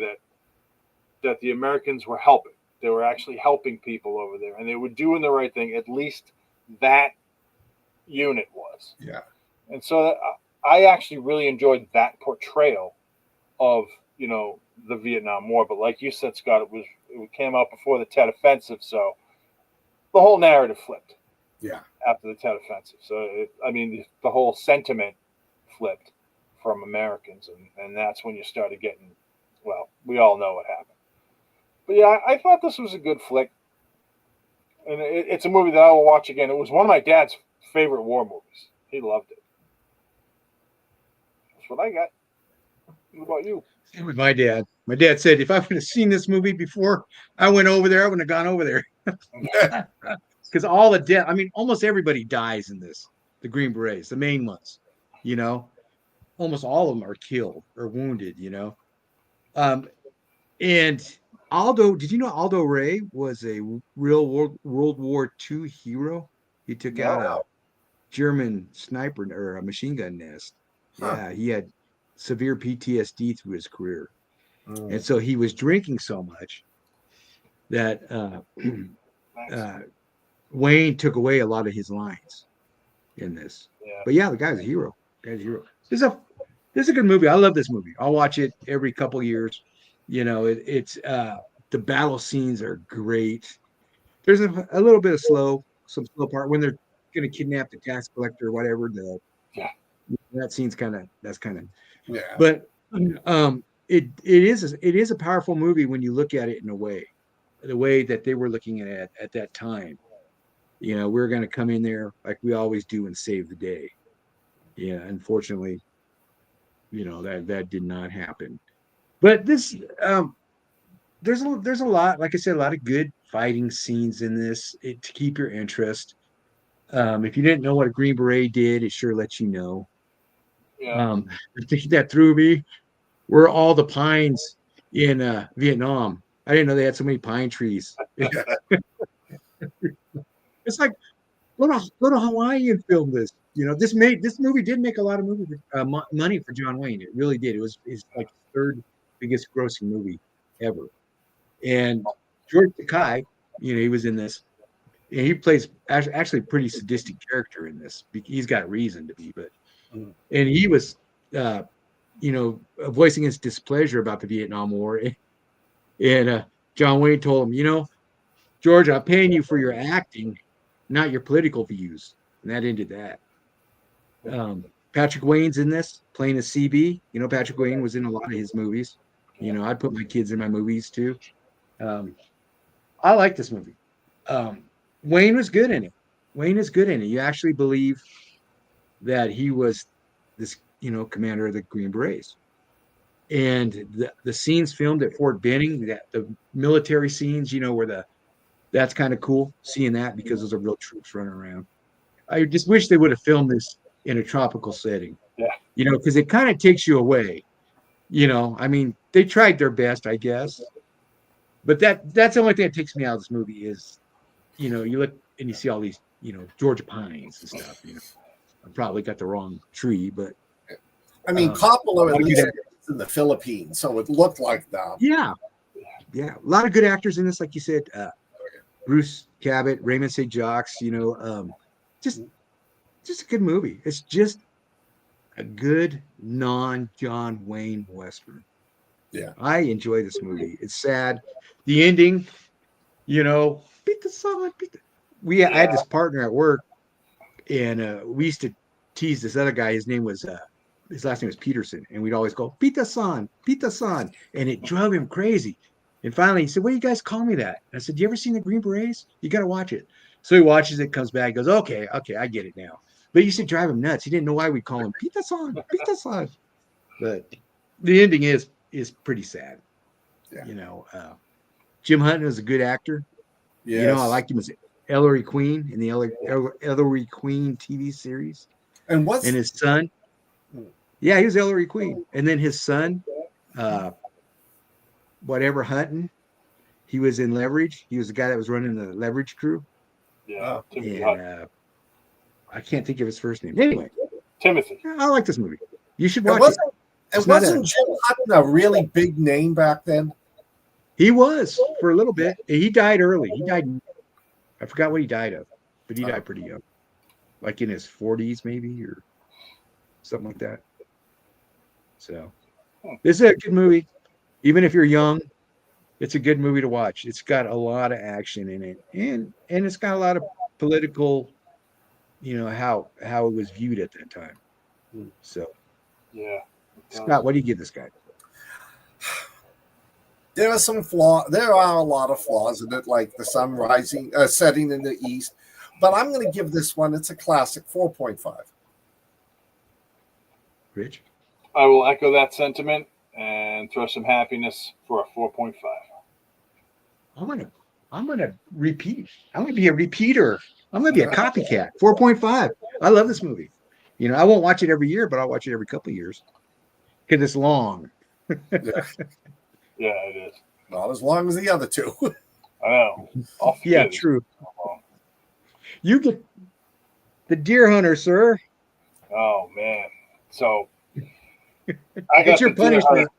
that the Americans were helping. They were actually helping people over there, and they were doing the right thing. At least that unit was. Yeah. And so I actually really enjoyed that portrayal of, you know, the Vietnam War. But like you said, Scott, it came out before the Tet Offensive, so the whole narrative flipped. Yeah. After the Tet Offensive, so the whole sentiment flipped from Americans, and that's when you started getting. Well, we all know what happened. But yeah, I thought this was a good flick, and it's a movie that I will watch again. It was one of my dad's favorite war movies. He loved it. That's what I got. What about you? Same with my dad. My dad said if I would have seen this movie before I went over there, I wouldn't have gone over there. Because all the death, I mean, almost everybody dies in this. The Green Berets, the main ones, you know, almost all of them are killed or wounded, you know. And Aldo, did you know Aldo Ray was a real World War II hero? He took out a German sniper or a machine gun nest. Yeah, he had severe PTSD through his career. And so he was drinking so much that Wayne took away a lot of his lines in this. Yeah. But yeah, the guy's a hero. This is a good movie. I love this movie. I'll watch it every couple years. You know, it's the battle scenes are great. There's a little bit of some slow part when they're going to kidnap the tax collector or whatever. That scene's kind of Yeah. But it is a powerful movie when you look at it in a way, the way that they were looking at that time. You know, we're going to come in there like we always do and save the day. Yeah, unfortunately, you know, that did not happen. But this there's a lot, like I said, a lot of good fighting scenes in this to keep your interest. If you didn't know what a Green Beret did, it sure lets you know. Yeah. The thing that threw me were all the pines in Vietnam. I didn't know they had so many pine trees. It's like go to Hawaii and film this. You know, this movie did make a lot of money for John Wayne. It really did. It was his like third biggest grossing movie ever. And George Takei, you know, he was in this. And he plays actually a pretty sadistic character in this. He's got a reason to be, but and he was, you know, voicing his displeasure about the Vietnam War. And John Wayne told him, you know, George, I'm paying you for your acting, not your political views. And that ended that. Patrick Wayne's in this, playing a CB. You know, Patrick Wayne was in a lot of his movies. You know, I'd put my kids in my movies too. I like this movie. Wayne was good in it. Wayne is good in it. You actually believe that he was this, you know, commander of the Green Berets. And the scenes filmed at Fort Benning, the military scenes, you know, where that's kind of cool seeing that because those are real troops running around. I just wish they would have filmed this in a tropical setting. Yeah. You know, because it kind of takes you away. You know, I mean, they tried their best, I guess. But that's the only thing that takes me out of this movie is, you know, you look and you see all these, you know, Georgia pines and stuff. You know, I probably got the wrong tree, but I mean, Coppola at least in the Philippines, so it looked like that. Yeah, a lot of good actors in this, like you said, Bruce Cabot, Raymond St. Jacques. You know, just a good movie. It's just a good non-John Wayne Western. Yeah, I enjoy this movie. It's sad. The ending, you know, beat the sun. I had this partner at work, and we used to tease this other guy. His last name was Peterson, and we'd always go, beat the sun, and it drove him crazy. And finally, he said, "What do you guys call me that?" And I said, "You ever seen the Green Berets? You got to watch it." So he watches it, comes back, goes, "Okay, I get it now." But it used to drive him nuts. He didn't know why we call him beat the sun. But the ending is pretty sad. Yeah. You know, Jim Hutton is a good actor. Yes. You know, I liked him Ellery Queen in the Ellery Queen TV series, And what's and his son. Yeah, he was Ellery Queen, and then his son, uh, whatever Hutton, he was in Leverage. He was the guy that was running the Leverage crew, Yeah, Timothy and Hutton. I can't think of his first name. Anyway, Timothy. I like this movie. You should it watch it. wasn't It's it not wasn't Jim Hutton a really big name back then? He was for a little bit. He died early. He died. I forgot what he died of, but he died pretty young, like in his 40s maybe or something like that. So this is a good movie, even if you're young. It's a good movie to watch. It's got a lot of action in it, and it's got a lot of political, how it was viewed at that time. So, Yeah. Scott, what do you give this guy? There are some flaw. There are a lot of flaws in it, like the sun rising, setting in the east. But I'm going to give this one. It's a classic, 4.5. Rich? I will echo that sentiment and throw some happiness for a 4.5. I'm gonna repeat. I'm gonna be a repeater. I'm gonna be a copycat. 4.5. I love this movie. I won't watch it every year, but I'll watch it every couple of years because it's long. Yeah, it is. Not as long as the other two. I know. Yeah, true. You get the Deer Hunter, sir. Oh man. So I got your the Deer punishment. Hunter.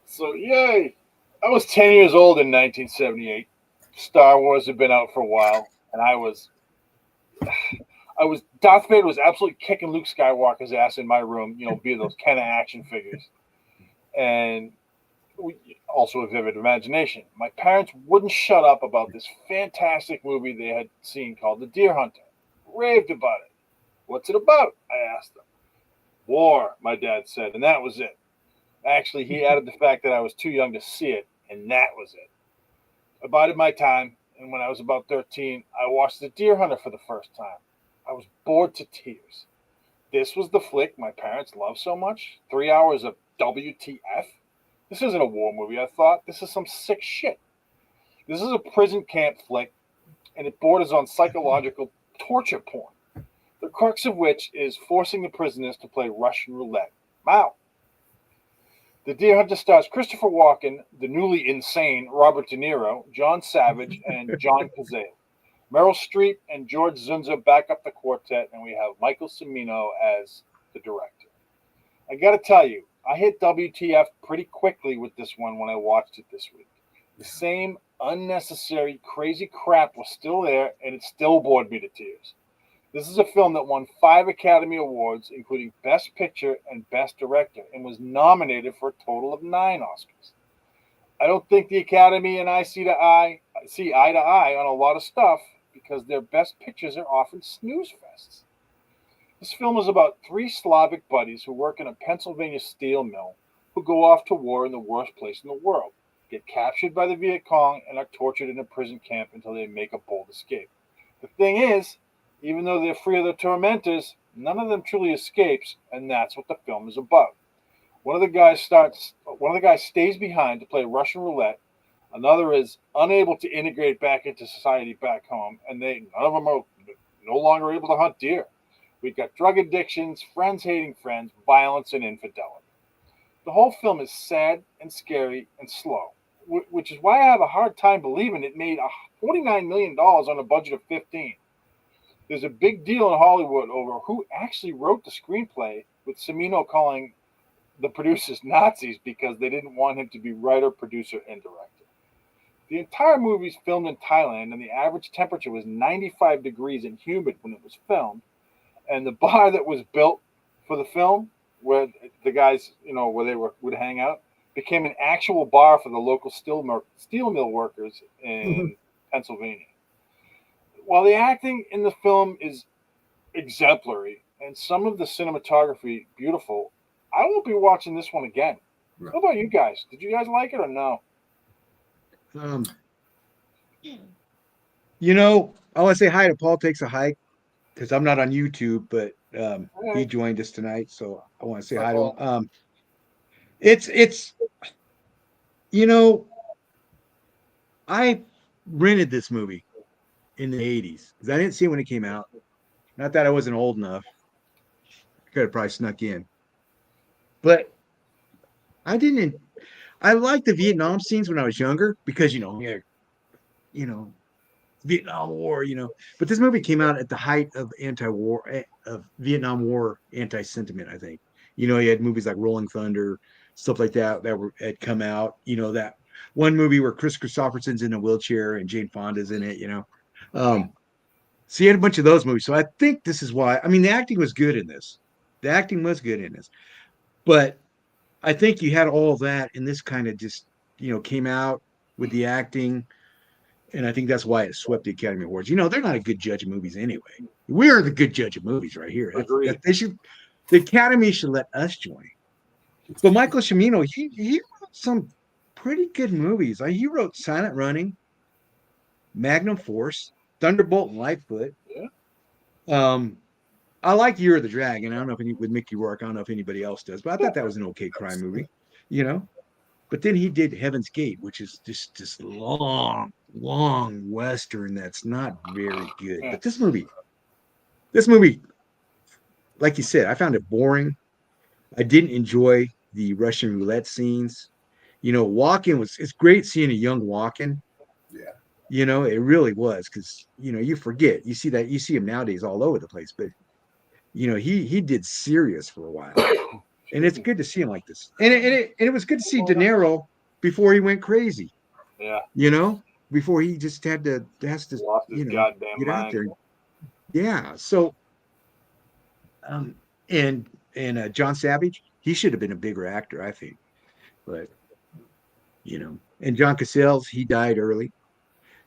So yay! I was 10 years old in 1978. Star Wars had been out for a while, and Darth Vader was absolutely kicking Luke Skywalker's ass in my room. Via those kind of action figures, and also a vivid imagination. My parents wouldn't shut up about this fantastic movie they had seen called The Deer Hunter. Raved about it. What's it about? I asked them. War, my dad said, and that was it. Actually, he added the fact that I was too young to see it, and that was it. I bided my time, and when I was about 13, I watched The Deer Hunter for the first time. I was bored to tears. This was the flick my parents loved so much? 3 hours of WTF? This isn't a war movie, I thought. This is some sick shit. This is a prison camp flick, and it borders on psychological torture porn. The crux of which is forcing the prisoners to play Russian roulette. Wow. The Deer Hunter stars Christopher Walken, the newly insane Robert De Niro, John Savage, and John Cazale. Meryl Streep and George Zunza back up the quartet, and we have Michael Cimino as the director. I got to tell you, I hit WTF pretty quickly with this one when I watched it this week. The same unnecessary, crazy crap was still there, and it still bored me to tears. This is a film that won 5 Academy Awards, including Best Picture and Best Director, and was nominated for a total of 9 Oscars. I don't think the Academy and I see eye to eye on a lot of stuff because their best pictures are often snooze fests. This film is about 3 Slavic buddies who work in a Pennsylvania steel mill who go off to war in the worst place in the world, get captured by the Viet Cong, and are tortured in a prison camp until they make a bold escape. The thing is, even though they're free of their tormentors, none of them truly escapes, and that's what the film is about. One of the guys stays behind to play Russian roulette. Another is unable to integrate back into society back home, and none of them are no longer able to hunt deer. We've got drug addictions, friends hating friends, violence, and infidelity. The whole film is sad and scary and slow, which is why I have a hard time believing it made $49 million on a budget of $15. There's a big deal in Hollywood over who actually wrote the screenplay, with Cimino calling the producers Nazis because they didn't want him to be writer, producer, and director. The entire movie is filmed in Thailand, and the average temperature was 95 degrees and humid when it was filmed. And the bar that was built for the film, where the guys, where they would hang out, became an actual bar for the local steel mill workers in Pennsylvania. While the acting in the film is exemplary and some of the cinematography beautiful, I won't be watching this one again. Right. How about you guys? Did you guys like it or no? I want to say hi to Paul Takes a Hike because I'm not on YouTube, but he joined us tonight, so I want to say hi to him. It's I rented this movie in the 80s because I didn't see it when it came out. Not that I wasn't old enough. I could have probably snuck in. But I didn't. I liked the Vietnam scenes when I was younger because, yeah, you know, Vietnam War, But this movie came out at the height of anti-war, of Vietnam War anti-sentiment, I think. You had movies like Rolling Thunder, stuff like that had come out. That one movie where Chris Christopherson's in a wheelchair and Jane Fonda's in it, So you had a bunch of those movies. So I think this is why. I mean, the acting was good in this. The acting was good in this. But I think you had all of that, and this kind of just, came out with the acting. And I think that's why it swept the Academy Awards. They're not a good judge of movies anyway. We're the good judge of movies right here. The Academy should let us join. But Michael Cimino, he wrote some pretty good movies. He wrote Silent Running, Magnum Force, Thunderbolt, and Lightfoot. Yeah. I like Year of the Dragon. I don't know with Mickey Rourke. I don't know if anybody else does, but I thought that was an okay crime movie. But then he did Heaven's Gate, which is just this long Western that's not very good. But this movie, like you said, I found it boring. I didn't enjoy the Russian roulette scenes. Walken it's great seeing a young Walken. Yeah. It really was because, you forget. You see him nowadays all over the place, but he did serious for a while. And it's good to see him like this. And it was good to see De Niro before he went crazy. Yeah. Before he just has to lost his goddamn get mind. out there. Yeah. So and John Savage, he should have been a bigger actor, I think. But and John Cassell, he died early.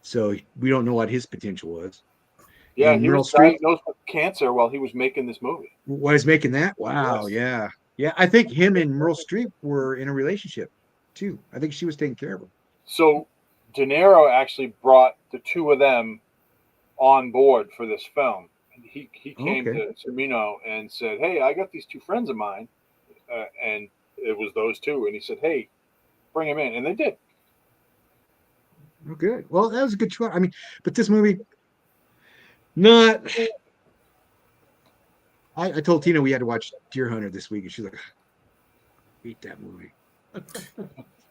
So we don't know what his potential was. Yeah, and he Meryl was Streep diagnosed with cancer while he was making this movie. was making that. Wow, Yes. yeah. Yeah, I think him and Meryl Streep were in a relationship too. I think she was taking care of him. So De Niro actually brought the two of them on board for this film. He came to Cimino and said, "Hey, I got these two friends of mine," and it was those two. And he said, "Hey, bring them in," and they did. Oh, good. Well, that was a good choice. I mean, but this movie, not. I told Tina we had to watch Deer Hunter this week, and she's like, "Hate that movie."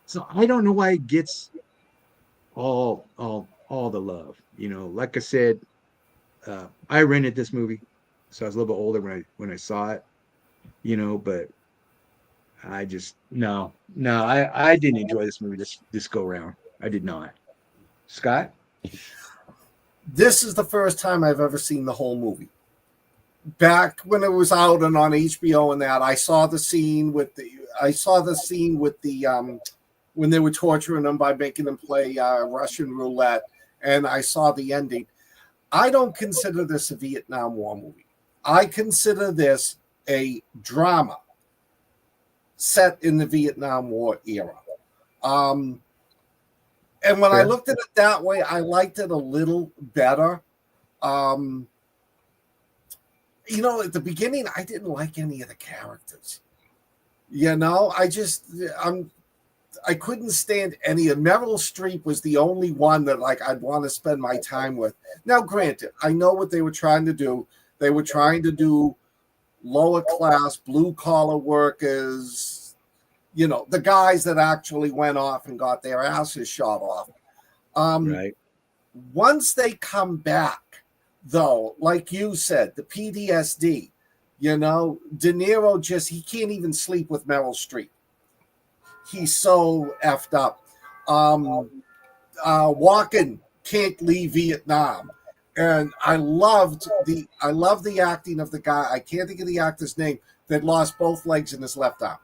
So I don't know why it gets all the love. Like I said, I rented this movie, so I was a little bit older when I saw it. But I just I didn't enjoy this movie this go round. I did not. Scott? This is the first time I've ever seen the whole movie. Back when it was out and on HBO and that, I saw the scene with the when they were torturing them by making them play Russian roulette, and I saw the ending. I don't consider this a Vietnam War movie. I consider this a drama set in the Vietnam War era. And when I looked at it that way, I liked it a little better. At the beginning, I didn't like any of the characters. I couldn't stand any of Meryl Streep was the only one that I'd want to spend my time with. Now, granted, I know what they were trying to do. They were trying to do lower class, blue collar workers, the guys that actually went off and got their asses shot off. Right. Once they come back, though, like you said, the PTSD, De Niro he can't even sleep with Meryl Streep. He's so effed up. Walken can't leave Vietnam. And I love the acting of the guy. I can't think of the actor's name that lost both legs in his left arm.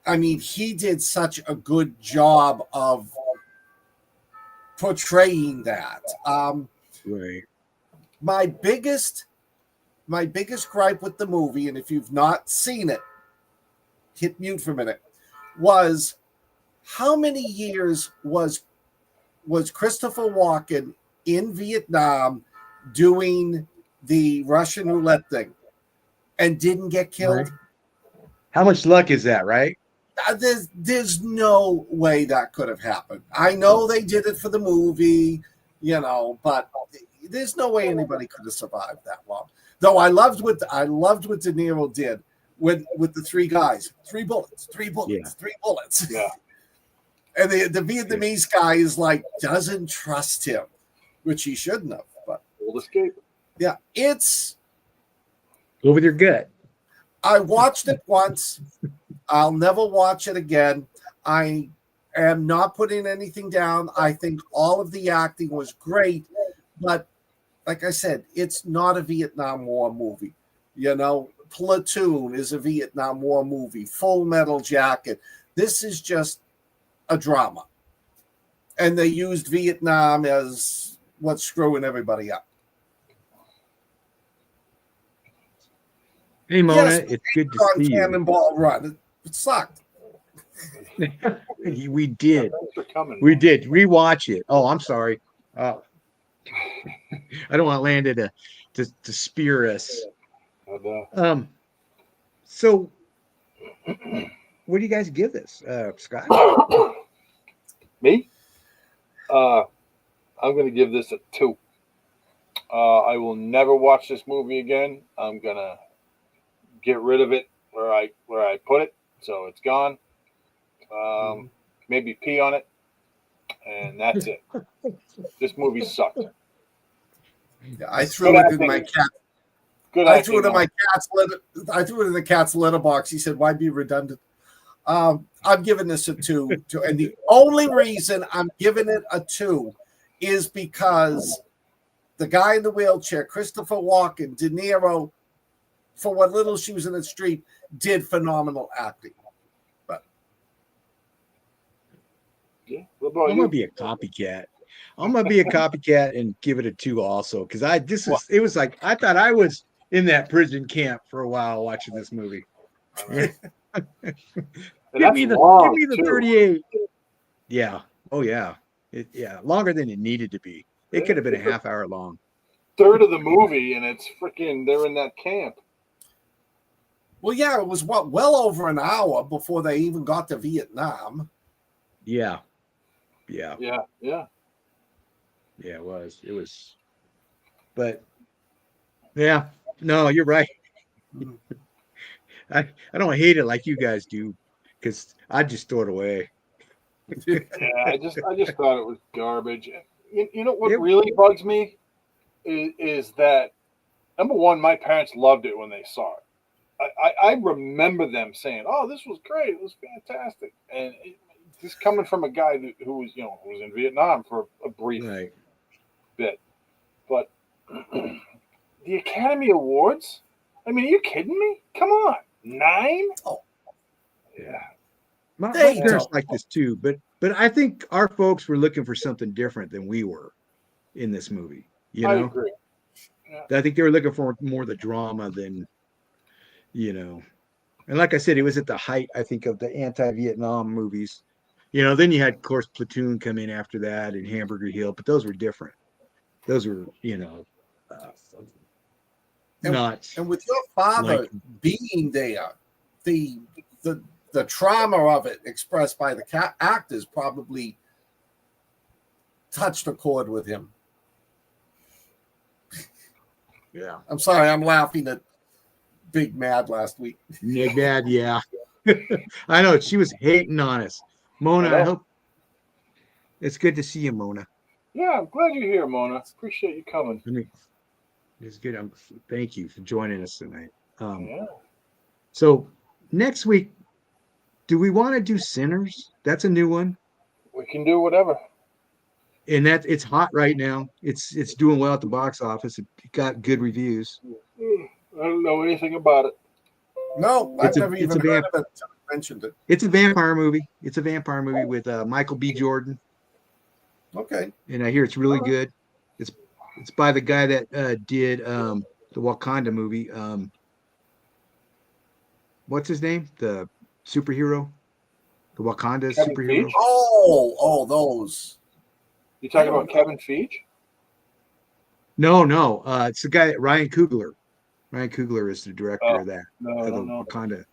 I mean, he did such a good job of portraying that. Right. My biggest gripe with the movie, and if you've not seen it, hit mute for a minute, was how many years was Christopher Walken in Vietnam doing the Russian roulette thing and didn't get killed? Right. How much luck is that, right? There's no way that could have happened. I know they did it for the movie, you know, but there's no way anybody could have survived that long. Though I loved what De Niro did with the three guys, three bullets, Yeah. three bullets. Yeah. And the Vietnamese guy is like, doesn't trust him, which he shouldn't have. But Old escape. yeah, it's. Go with your gut. I watched it once. I'll never watch it again. I am not putting anything down. I think all of the acting was great, but like I said, it's not a Vietnam War movie. You know, Platoon is a Vietnam War movie. Full Metal Jacket. This is just a drama. And they used Vietnam as what's screwing everybody up. Hey, Mona, Yes, it's good to on see you. Cannonball Run. It sucked. We did. Thanks for coming. We did. Rewatch it. Oh, I'm sorry. I don't want Landon to spear us. So what do you guys give this, Scott? Me? I'm going to give this a 2. I will never watch this movie again. I'm going to get rid of it where I put it, so it's gone. Maybe pee on it, and that's it. This movie sucked. Yeah, I threw it in my cat. I threw it in my cat's litter. I threw it in the cat's litter box. He said, "Why be redundant?" I'm giving this a 2. And the only reason I'm giving it a 2 is because the guy in the wheelchair, Christopher Walken, De Niro, for what little she was in the street, did phenomenal acting. But yeah, I'm gonna be a copycat. I'm gonna be a copycat and give it a 2 also, because it was like I thought I was in that prison camp for a while watching this movie. Give me the 38. Yeah. Oh yeah. Longer than it needed to be. It could have been a half hour long. Third of the movie, and it's freaking. They're in that camp. Well, yeah, it was well over an hour before they even got to Vietnam. Yeah. Yeah, it was. But yeah, no, you're right. I don't hate it like you guys do, because I just throw it away. Yeah, I just thought it was garbage. You know what really bugs me is that, number one, my parents loved it when they saw it. I remember them saying, "Oh, this was great. It was fantastic." And this coming from a guy who was in Vietnam for a brief bit. But the Academy Awards? I mean, are you kidding me? Come on, 9? Oh, yeah. My parents like this too, but I think our folks were looking for something different than we were in this movie. I agree. Yeah. I think they were looking for more of the drama than, and like I said, it was at the height, I think, of the anti-Vietnam movies. Then you had, of course, Platoon come in after that and Hamburger Hill, but those were different. Those were, not. And with your father being there, the trauma of it expressed by the actors probably touched a chord with him. Yeah. I'm sorry, I'm laughing at Big Mad last week. Big Mad, yeah. I know, she was hating on us. Mona, I hope it's good to see you, Mona. Yeah, I'm glad you're here, Mona. Appreciate you coming. It's good. Thank you for joining us tonight. Yeah. So next week, do we want to do Sinners? That's a new one. We can do whatever. And it's hot right now. It's doing well at the box office. It got good reviews. I don't know anything about it. No, I've never even heard of it until I mentioned it. It's a vampire movie. It's a vampire movie with Michael B. Jordan. Okay. And I hear it's really good. It's by the guy that did the Wakanda movie. What's his name? The superhero? The Wakanda Kevin superhero? Feige? Oh, those. You talking about Kevin Feige? No. It's the guy, Ryan Coogler. Ryan Coogler is the director of that. No, I don't know. Wakanda.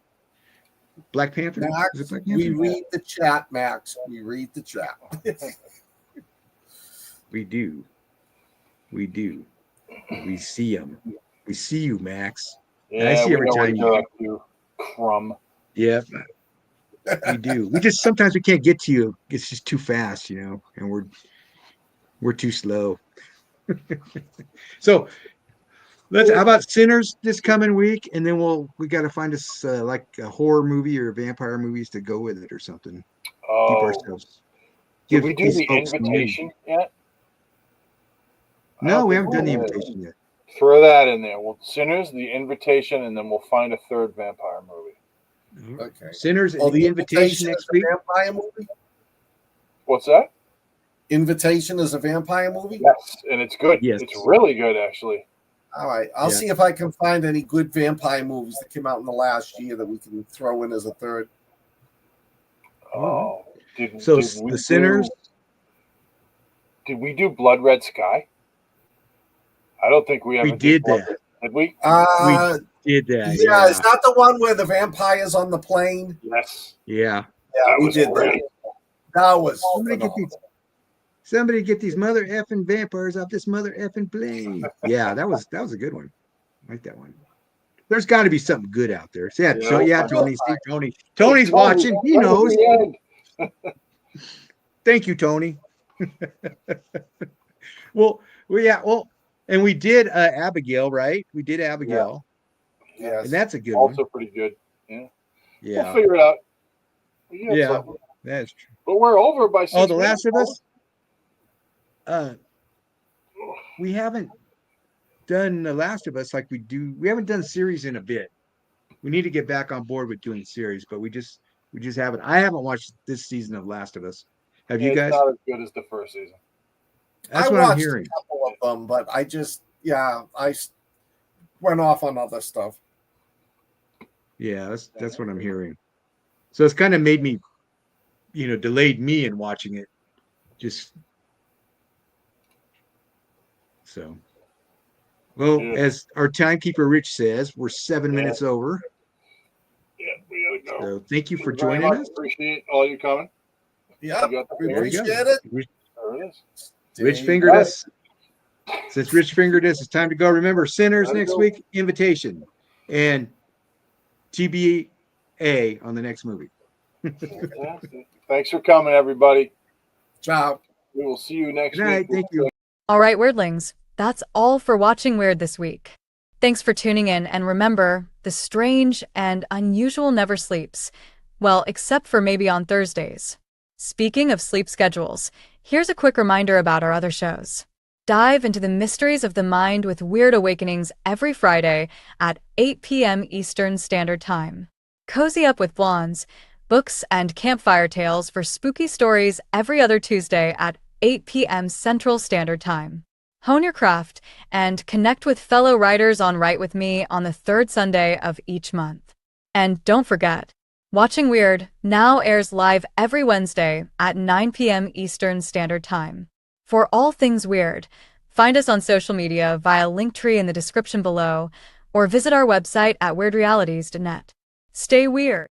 Black Panther? Max, Is it Black Panther? we read the chat, Max. We read the chat. We do. We do. We see them. We see you, Max. And I Yeah, see we every know what time you're you. up to, Crumb. Yep, we do. We just sometimes we can't get to you. It's just too fast, and we're too slow. So how about Sinners this coming week, and then we got to find us like a horror movie or vampire movies to go with it or something. Keep Oh, ourselves. did Give we do these the folks some new. invitation yet? I No, don't we think haven't done the did. invitation yet. Throw that in there. Well, Sinners, the invitation, and then we'll find a third vampire movie. Okay. Sinners and Oh, the invitation is next a week. vampire movie? What's that? Invitation is a vampire movie? Yes, and it's good. Yes. It's really good, actually. All right. I'll Yeah. see if I can find any good vampire movies that came out in the last year that we can throw in as a third. Oh, So did we the Sinners. Did we do Blood Red Sky? I don't think we ever did Blood that. Red, did we? We did that. Yeah, is that the one where the vampire's on the plane? Yes. Yeah. Yeah, we did great. that. That was Somebody get these mother effing vampires off this mother effing plane. Yeah, that was a good one. I like that one. There's got to be something good out there. So Tony. See, Tony's watching. He knows. Thank you, Tony. Well, and we did Abigail, right? We did Abigail. Yeah. And that's a good also one. pretty good. Yeah. Yeah. We'll figure it out. Yeah, that's true. But we're over by 6 The minutes. Last of Us? We haven't done The Last of Us like we do. We haven't done series in a bit. We need to get back on board with doing series, but we just haven't. I haven't watched this season of Last of Us. Have you guys? It's not as good as the first season. That's what I'm hearing. A couple of them, but I went off on other stuff. Yeah, that's what I'm hearing. So it's kind of made me, delayed me in watching it. Just so. Well, as our timekeeper Rich says, we're 7 minutes over. Yeah, we gotta go. So thank you for joining us. Appreciate all you coming. Yeah, we appreciate it. There it is. Rich fingered us. Since Rich fingered us, it's time to go. Remember, Sinners next week, Invitation, and TBA on the next movie. Thanks for coming, everybody. Ciao. We will see you next Good night. week. Thank you. All right, Wyrdlings, that's all for watching Wyrd this week. Thanks for tuning in, and remember, the strange and unusual never sleeps. Well, except for maybe on Thursdays. Speaking of sleep schedules, here's a quick reminder about our other shows. Dive into the mysteries of the mind with Wyrd Awakenings every Friday at 8 p.m. Eastern Standard Time. Cozy up with blondes, books, and campfire tales for spooky stories every other Tuesday at 8 p.m. Central Standard Time. Hone your craft and connect with fellow writers on Write With Me on the third Sunday of each month. And don't forget, Watching Wyrd now airs live every Wednesday at 9 p.m. Eastern Standard Time. For all things Wyrd, find us on social media via Linktree in the description below, or visit our website at wyrdrealities.net. Stay weird.